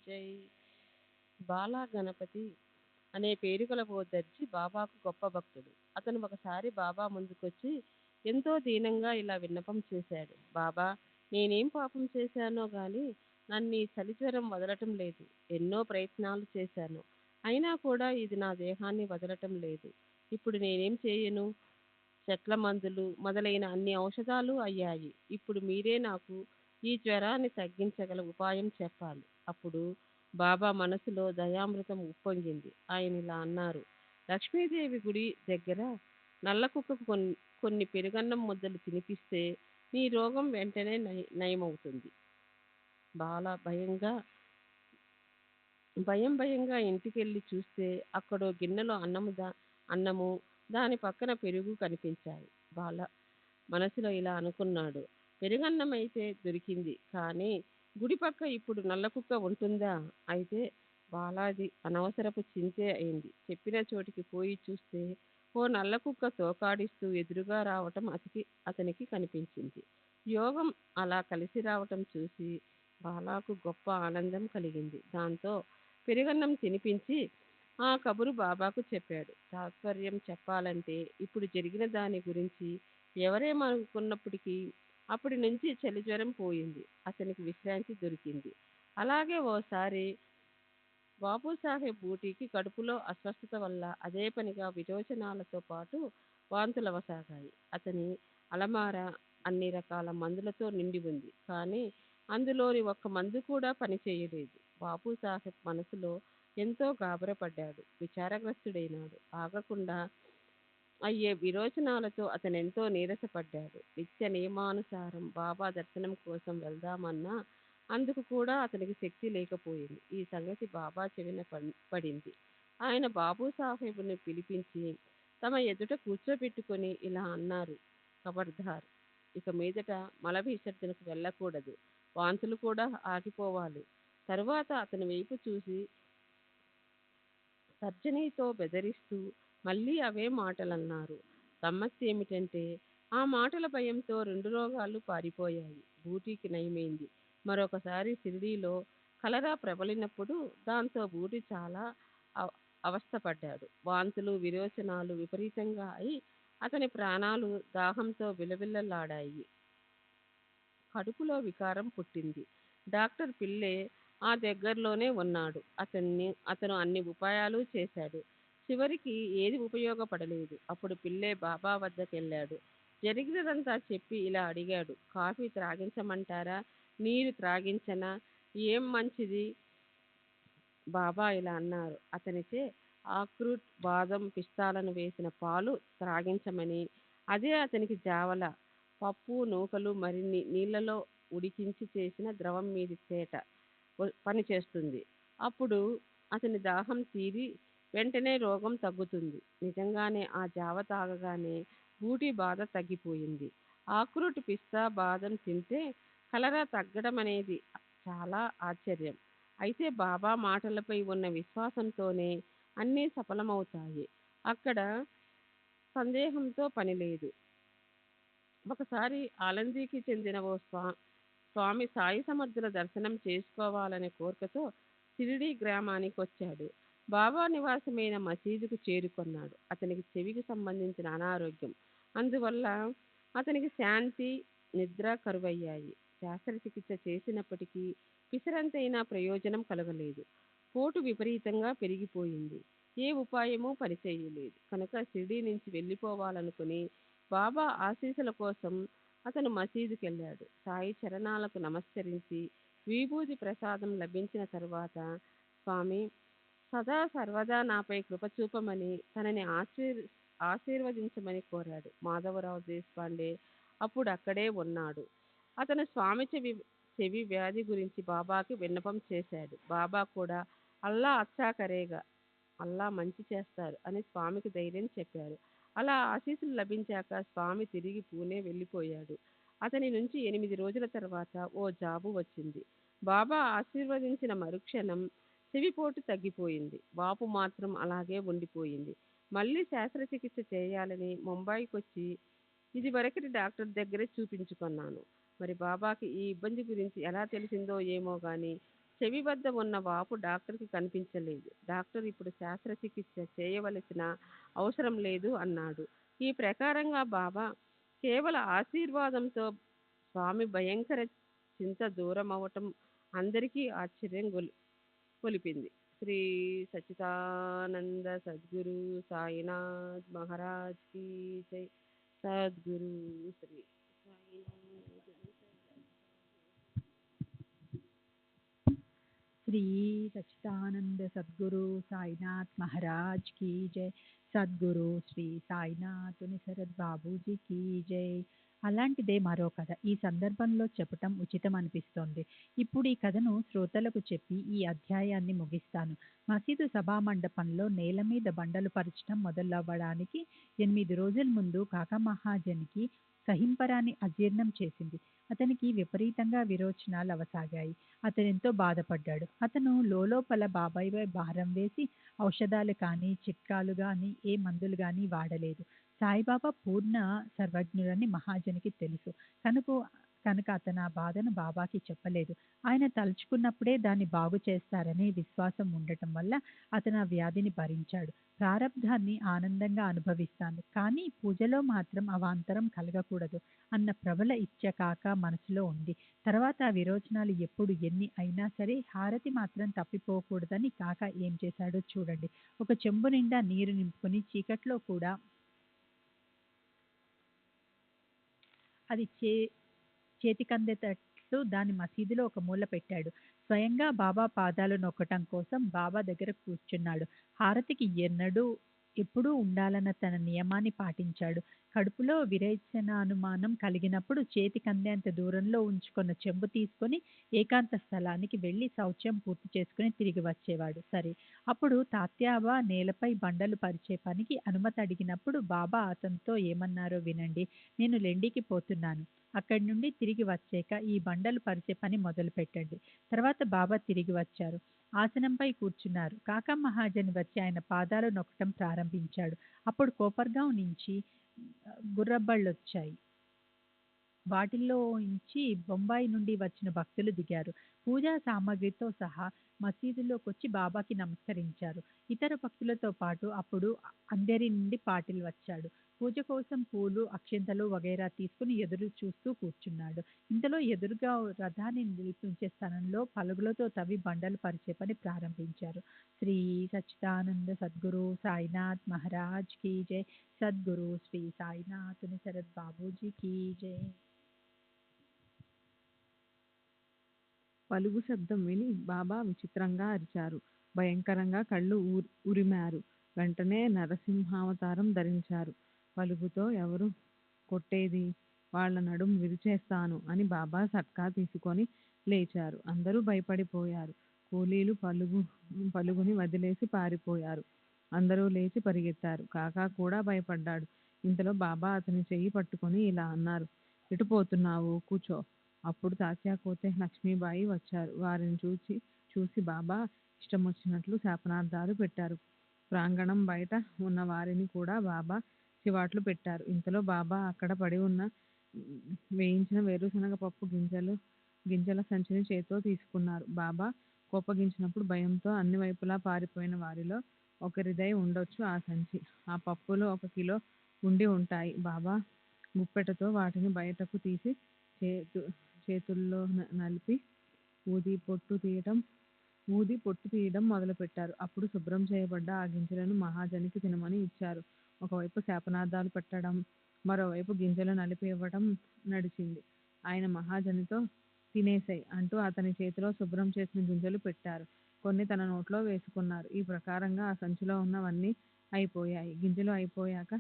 जय. బాలా గణపతి అనే పేరు గల ఓ దర్జీ బాబాకు గొప్ప భక్తుడు. అతను ఒకసారి బాబా ముందుకొచ్చి ఎంతో దీనంగా ఇలా విన్నపం చేశాడు. బాబా, నేనేం పాపం చేశానో గాని నన్ను ఈ చలిజ్వరం వదలటం లేదు. ఎన్నో ప్రయత్నాలు చేశాను, అయినా కూడా ఇది నా దేహాన్ని వదలటం లేదు. ఇప్పుడు నేనేం చేయను? చెట్ల మందులు మొదలైన అన్ని ఔషధాలు అయ్యాయి. ఇప్పుడు మీరే నాకు ఈ జ్వరాన్ని తగ్గించగల ఉపాయం చెప్పాలి. అప్పుడు బాబా మనసులో దయామృతం ఉప్పొంగింది. ఆయన ఇలా అన్నారు, లక్ష్మీదేవి గుడి దగ్గర నల్ల కుక్కకు కొన్ని పెరుగన్నం ముద్దలు తినిపిస్తే నీ రోగం వెంటనే నయమవుతుంది. బాలా భయంగా ఇంటికెళ్ళి చూస్తే అక్కడో గిన్నెలో అన్నము దాని పక్కన పెరుగు కనిపించాయి. బాల మనసులో ఇలా అనుకున్నాడు, పెరుగన్నం అయితే దొరికింది, కానీ గుడి పక్క ఇప్పుడు నల్ల కుక్క ఉంటుందా? అయితే బాలాది అనవసరపు చింతే అయింది. చెప్పిన చోటికి పోయి చూస్తే ఓ నల్ల కుక్క తోకాడిస్తూ ఎదురుగా రావటం అతనికి కనిపించింది. యోగం అలా కలిసి రావటం చూసి బాలాకు గొప్ప ఆనందం కలిగింది. దాంతో పెరుగన్నం తినిపించి ఆ కబురు బాబాకు చెప్పాడు. తాత్పర్యం చెప్పాలంటే ఇప్పుడు జరిగిన దాని గురించి ఎవరేమనుకున్నప్పటికీ అప్పటి నుంచి చలి జ్వరం పోయింది. అతనికి విశ్రాంతి దొరికింది. అలాగే ఓసారి బాబుసాహెబ్ బూటీకి కడుపులో అస్వస్థత వల్ల అదే పనిగా విరోచనాలతో పాటు వాంతులవసాగాయి. అతని అలమార అన్ని రకాల మందులతో నిండి ఉంది, కానీ అందులోని ఒక్క మందు కూడా పనిచేయలేదు. బాబుసాహెబ్ మనసులో ఎంతో గాబరపడ్డాడు, విచారగ్రస్తుడైనాడు. ఆగకుండా అయ్యే విరోచనాలతో అతనెంతో నీరసపడ్డాడు. నిత్య నియమానుసారం బాబా దర్శనం కోసం వెళ్దామన్నా అందుకు కూడా అతనికి శక్తి లేకపోయింది. ఈ సంగతి బాబా చెవిన పడింది. ఆయన బాబు సాహెబుని పిలిపించి తమ ఎదుట కూర్చోబెట్టుకొని ఇలా అన్నారు, ఖబర్దార్, ఇక మీదట మల విసర్జనకు వెళ్ళకూడదు, వాంతులు కూడా ఆగిపోవాలి. తరువాత అతని వైపు చూసి తర్జనీతో బెదిరిస్తూ మళ్ళీ అవే మాటలన్నారు. గమ్మత్తు ఏమిటంటే ఆ మాటల భయంతో 2 రోగాలు పారిపోయాయి. బూటీకి నయమైంది. మరొకసారి షిరిడీలో కలరా ప్రబలినప్పుడు దాంతో బూటీ చాలా అవస్థపడ్డాడు. వాంతులు విరోచనాలు విపరీతంగా అయి అతని ప్రాణాలు దాహంతో విలవిల్లలాడాయి. కడుపులో వికారం పుట్టింది. డాక్టర్ పిల్లే ఆ దగ్గరలోనే ఉన్నాడు. అతను అన్ని ఉపాయాలు చేశాడు. చివరికి ఏది ఉపయోగపడలేదు. అప్పుడు పిల్లే బాబా వద్దకెళ్ళాడు. జరిగినదంతా చెప్పి ఇలా అడిగాడు, కాఫీ త్రాగించమంటారా, నీరు త్రాగించనా, ఏం మంచిది? బాబా ఇలా అన్నారు, అతనిచే ఆక్రూట్, బాదం, పిస్తాలను వేసిన పాలు త్రాగించమని. అదే అతనికి జావల, పప్పు, నూకలు మరిన్ని నీళ్లలో ఉడికించి చేసిన ద్రవం మీది తేట పనిచేస్తుంది. అప్పుడు అతని దాహం తీరి వెంటనే రోగం తగ్గుతుంది. నిజంగానే ఆ జావ తాగగానే బూటీ బాధ తగ్గిపోయింది. ఆక్రూట్, పిస్తా, బాదం తింటే కలరా తగ్గడం అనేది చాలా ఆశ్చర్యం. అయితే బాబా మాటలపై ఉన్న విశ్వాసంతోనే అన్నీ సఫలమవుతాయి. అక్కడ సందేహంతో పని లేదు. ఒకసారి ఆలందీకి చెందిన ఓ స్వామి సాయి సమర్థుల దర్శనం చేసుకోవాలనే కోరికతో షిరిడీ గ్రామానికి వచ్చాడు. బాబా నివాసమైన మసీదుకు చేరుకున్నాడు. అతనికి చెవికి సంబంధించిన అనారోగ్యం, అందువల్ల అతనికి శాంతి, నిద్ర కరువయ్యాయి. శస్త్రచికిత్స చేసినప్పటికీ పిసరంతైనా ప్రయోజనం కలగలేదు. పోటు విపరీతంగా పెరిగిపోయింది. ఏ ఉపాయమూ పనిచేయలేదు. కనుక షిరిడీ నుంచి వెళ్ళిపోవాలనుకుని బాబా ఆశీస్సుల కోసం అతను మసీదుకెళ్ళాడు. సాయి చరణాలకు నమస్కరించి విభూతి ప్రసాదం లభించిన తరువాత స్వామి సదా సర్వదా నాపై కృప చూపమని తనని ఆశీర్వదించమని కోరాడు. మాధవరావు దేశపాండే అప్పుడు అక్కడే ఉన్నాడు. అతను స్వామి చెవి వ్యాధి గురించి బాబాకి విన్నపం చేశాడు. బాబా కూడా అల్లా అచ్చా కరేగా, అల్లా మంచి చేస్తారు అని స్వామికి ధైర్యం చెప్పారు. అలా ఆశీస్సులు లభించాక స్వామి తిరిగి పూణే వెళ్ళిపోయాడు. అతని నుంచి 8 రోజుల తర్వాత ఓ జాబు వచ్చింది. బాబా ఆశీర్వదించిన మరుక్షణం చెవిపోటు తగ్గిపోయింది. వాపు మాత్రం అలాగే ఉండిపోయింది. మళ్ళీ శస్త్రచికిత్స చేయాలని ముంబైకి వచ్చి ఇదివరకటి డాక్టర్ దగ్గరే చూపించుకున్నాను. మరి బాబాకి ఈ ఇబ్బంది గురించి ఎలా తెలిసిందో ఏమో గాని చెవి వద్ద ఉన్న వాపు డాక్టర్కి కనిపించలేదు. డాక్టర్ ఇప్పుడు శస్త్రచికిత్స చేయవలసిన అవసరం లేదు అన్నాడు. ఈ ప్రకారంగా బాబా కేవల ఆశీర్వాదంతో స్వామి భయంకర చింత దూరం అవటం అందరికీ ఆశ్చర్యం కొలిపింది. శ్రీ సచ్చిదానంద సద్గురు సాయినాథ్ మహారాజ్ కీ జై. సద్గురు శ్రీ సాయినాథ్. శ్రీ సచ్చిదానంద సద్గురు సాయినాథ్ మహారాజ్ కీ జై. సద్గురు శ్రీ సాయినాథ్ శరద్ బాబూజీ కీ జై. అలాంటిదే మరో కథ ఈ సందర్భంలో చెప్పటం ఉచితం అనిపిస్తోంది. ఇప్పుడు ఈ కథను శ్రోతలకు చెప్పి ఈ అధ్యాయాన్ని ముగిస్తాను. మసీదు సభా మండపంలో నేల మీద బండలు పరచడం మొదలవ్వడానికి 8 రోజుల ముందు కాకా మహాజన్కి సహింపరాని అజీర్ణం చేసింది. అతనికి విపరీతంగా విరోచనాలు అవసాగాయి. అతనెంతో బాధపడ్డాడు. అతను లోలోపల బాబాయిపై భారం వేసి ఔషధాలు కానీ చిట్కాలు కానీ ఏ మందులు కానీ వాడలేదు. సాయిబాబా పూర్ణ సర్వజ్ఞుడని మహాజనికి తెలుసు కనుక అతను ఆ బాధను బాబాకి చెప్పలేదు. ఆయన తలుచుకున్నప్పుడే దాన్ని బాగు చేస్తారని విశ్వాసం ఉండటం వల్ల అతను ఆ వ్యాధిని భరించాడు. ప్రారబ్ధాన్ని ఆనందంగా అనుభవిస్తాను, కానీ పూజలో మాత్రం అవాంతరం కలగకూడదు అన్న ప్రబల ఇచ్చ కాక మనసులో ఉంది. తర్వాత ఆ విరోచనాలు ఎప్పుడు ఎన్ని అయినా సరే హారతి మాత్రం తప్పిపోకూడదని కాక ఏం చేశాడో చూడండి. ఒక చెంబు నిండా నీరు నింపుకొని చీకట్లో కూడా అది చేతికందేటట్లు దాన్ని మసీదులో ఒక మూల పెట్టాడు. స్వయంగా బాబా పాదాలు నొక్కటం కోసం బాబా దగ్గర కూర్చున్నాడు. హారతికి ఎప్పుడూ ఉండాలన్న తన నియమాన్ని పాటించాడు. కడుపులో విరేచనానుమానం కలిగినప్పుడు చేతికందేంత దూరంలో ఉంచుకున్న చెంబు తీసుకొని ఏకాంత స్థలానికి వెళ్ళి శౌచ్యం పూర్తి చేసుకుని తిరిగి వచ్చేవాడు. సరే, అప్పుడు తాత్యాబా నేలపై బండలు పరిచే పనికి అనుమతి అడిగినప్పుడు బాబా అతనితో ఏమన్నారో వినండి. నేను లెండికి పోతున్నాను. అక్కడి నుండి తిరిగి వచ్చాక ఈ బండలు పరిచే పని మొదలు పెట్టండి. తర్వాత బాబా తిరిగి వచ్చారు. ఆసనంపై కూర్చున్నారు. కాకా మహాజన్ వచ్చి ఆయన పాదాలు నొక్కటం ప్రారంభించాడు. అప్పుడు కోపర్గాం నుంచి గుర్రబళ్ళొచ్చాయి. వాటిల్లోంచి బొంబాయి నుండి వచ్చిన భక్తులు దిగారు. పూజా సామాగ్రితో సహా మసీదులోకొచ్చి బాబాకి నమస్కరించారు. ఇతర భక్తులతో పాటు అప్పుడు అందరి నుండి పాటిల్ వచ్చాడు. పూజ కోసం పూలు, అక్షింతలు వగైరా తీసుకుని ఎదురు చూస్తూ కూర్చున్నాడు. ఇంతలో ఎదురుగా రథాన్ని నిలిపించే స్థలంలో పలుగులతో తవ్వి బండలు పరిచే పని ప్రారంభించారు. శ్రీ సచ్చిదానంద సద్గురు సాయినాథ్ మహారాజ్ కీ జై. సద్గురు శ్రీ సాయినాథ్ శరద్ బాబూజీ కీ జై. పలుగు శబ్దం విని బాబా విచిత్రంగా అరిచారు. భయంకరంగా కళ్ళు ఉరిమారు. వెంటనే నరసింహావతారం ధరించారు. పలుగుతో ఎవరు కొట్టేది? వాళ్ళ నడుం విరిచేస్తాను అని బాబా సట్కా తీసుకొని లేచారు. అందరూ భయపడిపోయారు. కూలీలు పలుగుని వదిలేసి పారిపోయారు. అందరూ లేచి పరిగెత్తారు. కాకా కూడా భయపడ్డాడు. ఇంతలో బాబా అతని చెయ్యి పట్టుకొని ఇలా అన్నారు, ఎటు పోతున్నావు? కూర్చో. అప్పుడు తాత్యా కోతే లక్ష్మీబాయి వచ్చారు. వారిని చూసి బాబా ఇష్టం వచ్చినట్లు శాపనార్థాలు పెట్టారు. ప్రాంగణం బయట ఉన్న వారిని కూడా బాబా చివాట్లు పెట్టారు. ఇంతలో బాబా అక్కడ పడి ఉన్న వేయించిన వేరుశనగ పప్పు గింజల సంచిని చేతితో తీసుకున్నారు. బాబా కోపగించినప్పుడు భయంతో అన్ని వైపులా పారిపోయిన వారిలో ఒకరిదై ఉండొచ్చు ఆ సంచి. ఆ పప్పులో 1 కిలో ఉండి ఉంటాయి. బాబా గుప్పెటతో వాటిని బయటకు తీసి చేతుల్లో నలిపి ఊది పొట్టు తీయడం మొదలుపెట్టారు. అప్పుడు శుభ్రం చేయబడ్డ ఆ గింజలను మహాజనికి తినమని ఇచ్చారు. ఒకవైపు శాపనార్థాలు పెట్టడం, మరోవైపు గింజలు నలిపి ఇవ్వడం నడిచింది. ఆయన మహాజనితో తినేసేయ్ అంటూ అతని చేతిలో శుభ్రం చేసిన గింజలు పెట్టారు. కొన్ని తన నోట్లో వేసుకున్నారు. ఈ ప్రకారంగా ఆ సంచిలో ఉన్నవన్నీ అయిపోయాయి. గింజలు అయిపోయాక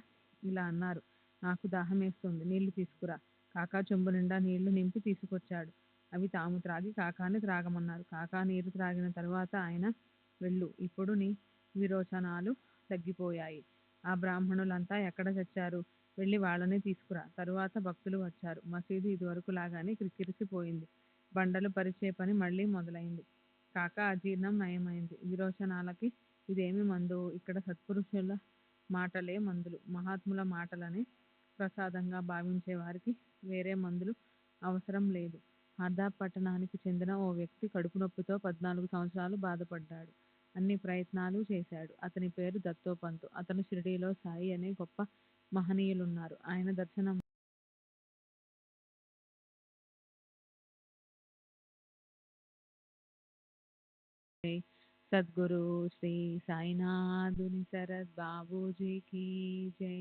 ఇలా అన్నారు, నాకు దాహమేస్తుంది, నీళ్లు తీసుకురా. కాకా చెంబు నిండా నీళ్లు నింపి తీసుకొచ్చాడు. అవి తాము త్రాగి కాకాని త్రాగమన్నారు. కాకా నీరు త్రాగిన తరువాత ఆయన, వెళ్ళు, ఇప్పుడు నీ విరోచనాలు తగ్గిపోయాయి. ఆ బ్రాహ్మణులంతా ఎక్కడ చచ్చారు? వెళ్ళి వాళ్ళని తీసుకురా. తరువాత భక్తులు వచ్చారు. మసీదు ఇదివరకు లాగానే క్రిక్కిరిసిపోయింది. బండలు పరిచే పని మళ్ళీ మొదలైంది. కాకా అజీర్ణం నయమైంది. విరోచనాలకి ఇదేమి మందు? ఇక్కడ సత్పురుషుల మాటలే మందులు. మహాత్ముల మాటలని ప్రసాదంగా భావించే వారికి వేరే మందులు అవసరం లేదు. హర్దా పట్టణానికి చెందిన ఓ వ్యక్తి కడుపు నొప్పితో 14 సంవత్సరాలు బాధపడ్డాడు. అన్ని ప్రయత్నాలు చేశాడు. అతని పేరు దత్తోపంత్. అతను షిరిడీలో సాయి అనే గొప్ప మహనీయులున్నారు. ఆయన దర్శనం సద్గురు శ్రీ సాయినాథుని శరత్ బాబూజీకి జై.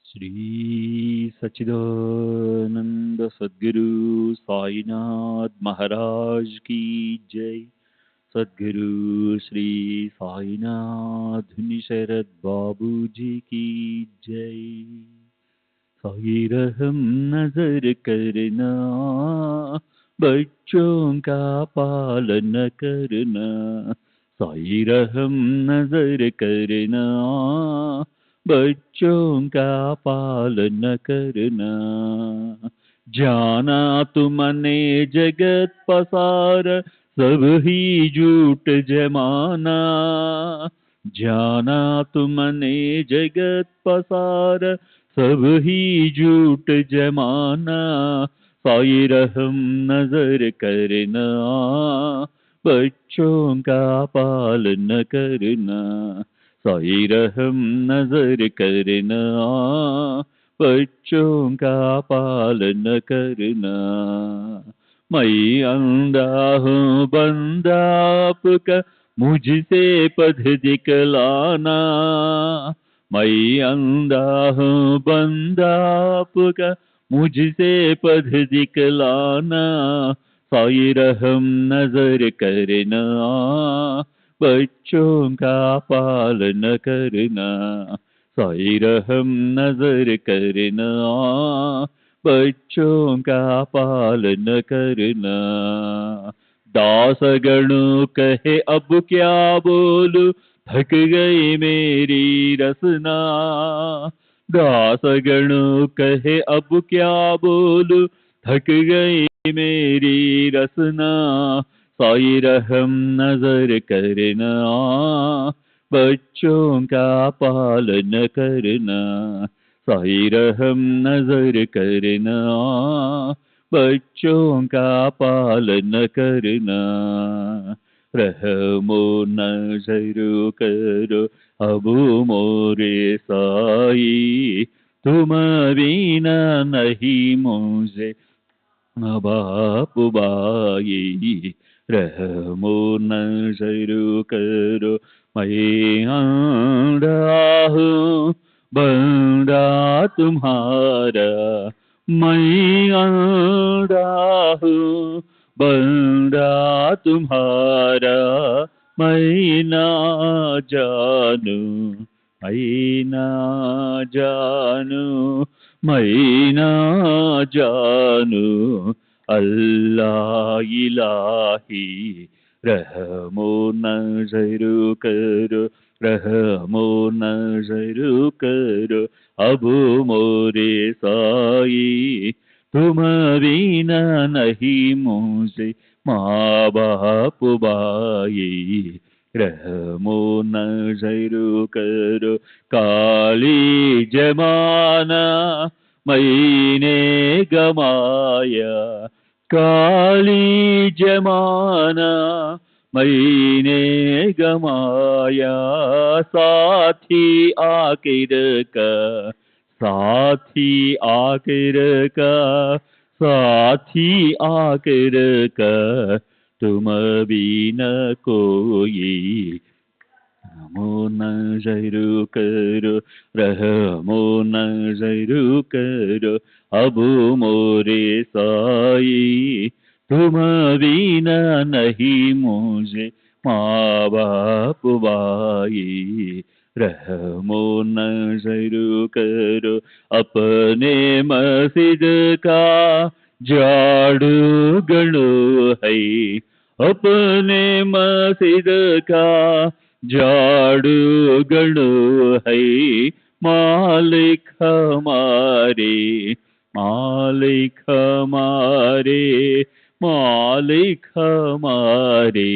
श्री सच्चिदानंद सद्गुरु साईनाथ महाराज की जय। सद्गुरु श्री साईनाथ शरद बाबू जी की जय। साई रहम नजर करना, बच्चों का पालन करना। साई रहम नजर करना, बच्चों का पालन करना। जाना तुमने जगत पसार, सब ही झूठ जमाना। जाना तुमने जगत पसार, सब ही झूठ जमाना। साई रहम नजर करना, बच्चों का पालन करना। साई रहम नजर करना, बच्चों का पालन करना। मैं अंधा हूँ बंदा आपका, मुझसे पथ दिखलाना। मैं अंधा हूँ बंदा आपका, मुझसे पथ दिखलाना। साई रहम नजर करना, बच्चों का पालन करना। साई रहम नजर करना, बच्चों का पालन करना। दासगणों कहे अब क्या बोलूं, थक गई मेरी रसना। दासगणों कहे अब क्या बोलूं, थक गई मेरी रसना। साई रहम नजर करना, बच्चों का पालन करना, साई रहम नजर करना, बच्चों का पालन करना, रहमो नजर करो अब मोरे साई, तुम बिना नहीं मुझे बाप बाई, रहमो नजर करो मैं आंधा हूँ बंदा तुम्हारा, मैं आंधा हूँ बंदा तुम्हारा, मैं ना जानू मैं ना जानू मैं ना जानू अल्लाह इलाही, रहमो नजर करो रहमो नजर करो अब मोरे साई, तुम बिना नहीं मुझे माँ बाप बाई, रहमो नजर करो काली जमाना मैंने गमाया, काली जमाना मैंने गमाया, साथी आखिर का साथी आखिर का साथी आखिर का, तुम बिना कोई, रहमो नजर करो रहमो नजर करो अब मोरे साई, तुम बिना नहीं मुझे माँ बाप बाई, रहमो नजर करो अपने मस्जिद का झाड़ू गणो है, अपने मस्जिद का झाड़ू गणो है, मालिक हमारे मालिक हमारे मालिक हमारे,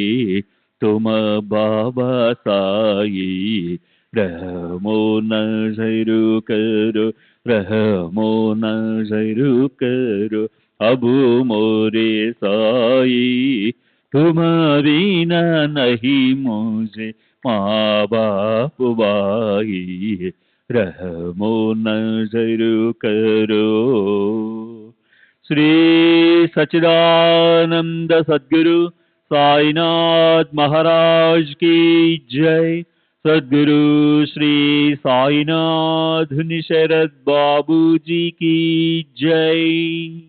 तुम बाबा साई, रहमो नजर करो रहमो नजर करो अब मोरे साई, तुम बिना नहीं मुझे माँ बाप बाई, रहमो नजर करो। श्री सच्चिदानंद सद्गुरु साईनाथ महाराज की जय। सद्गुरु श्री साईनाथ निशरद बाबू जी की जय।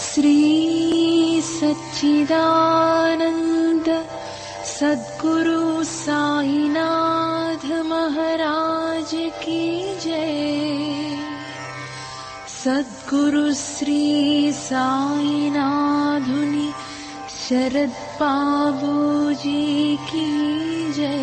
श्री सच्चिदानंद सद्गुरु साईनाथ महाराज की जय। सद्गुरु श्री साईनाथुनि शरद बाबू जी की जय।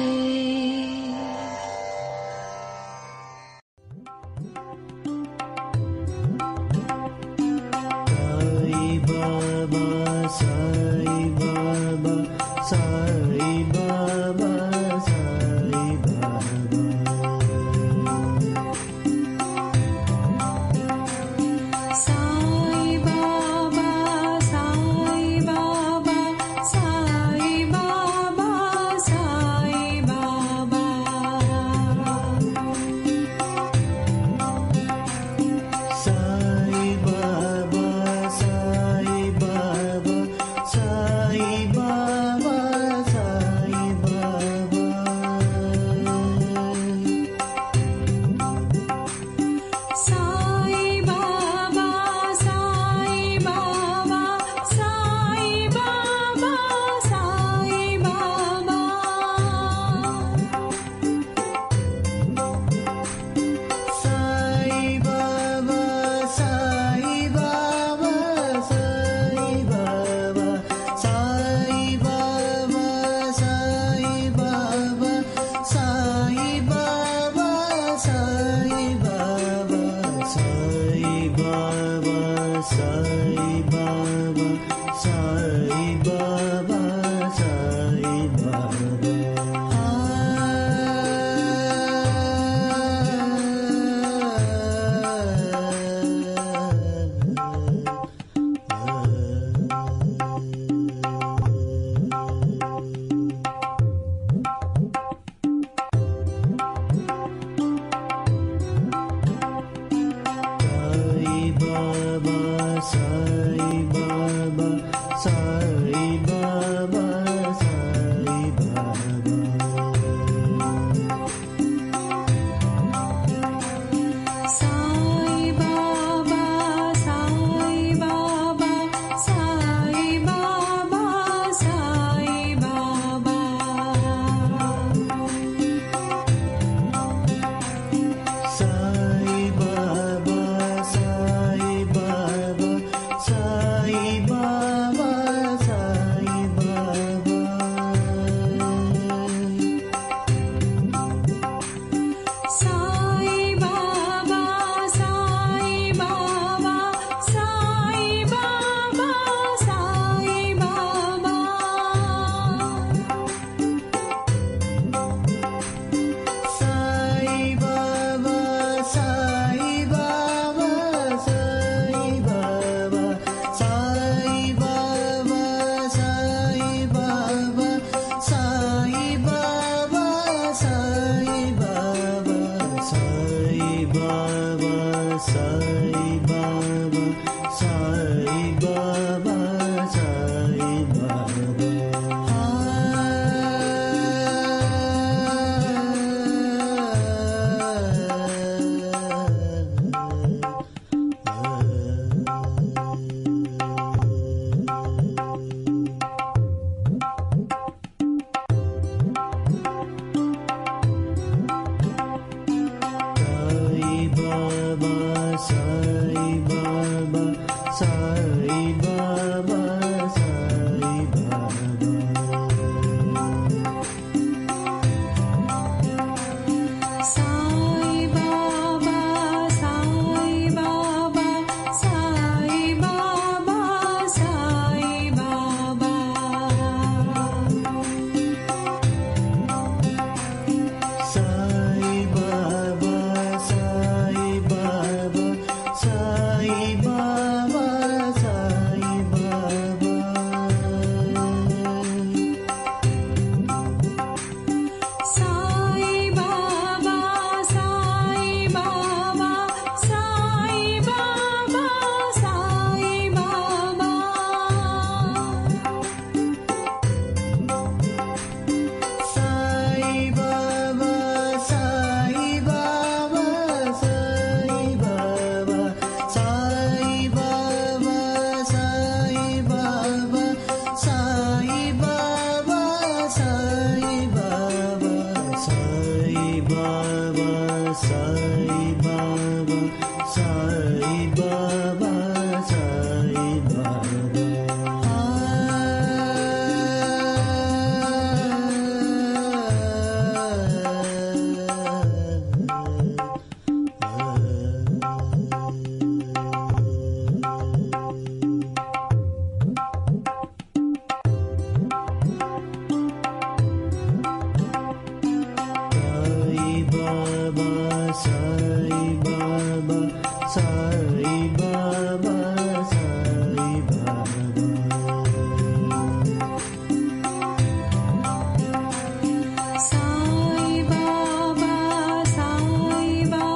Sai Baba,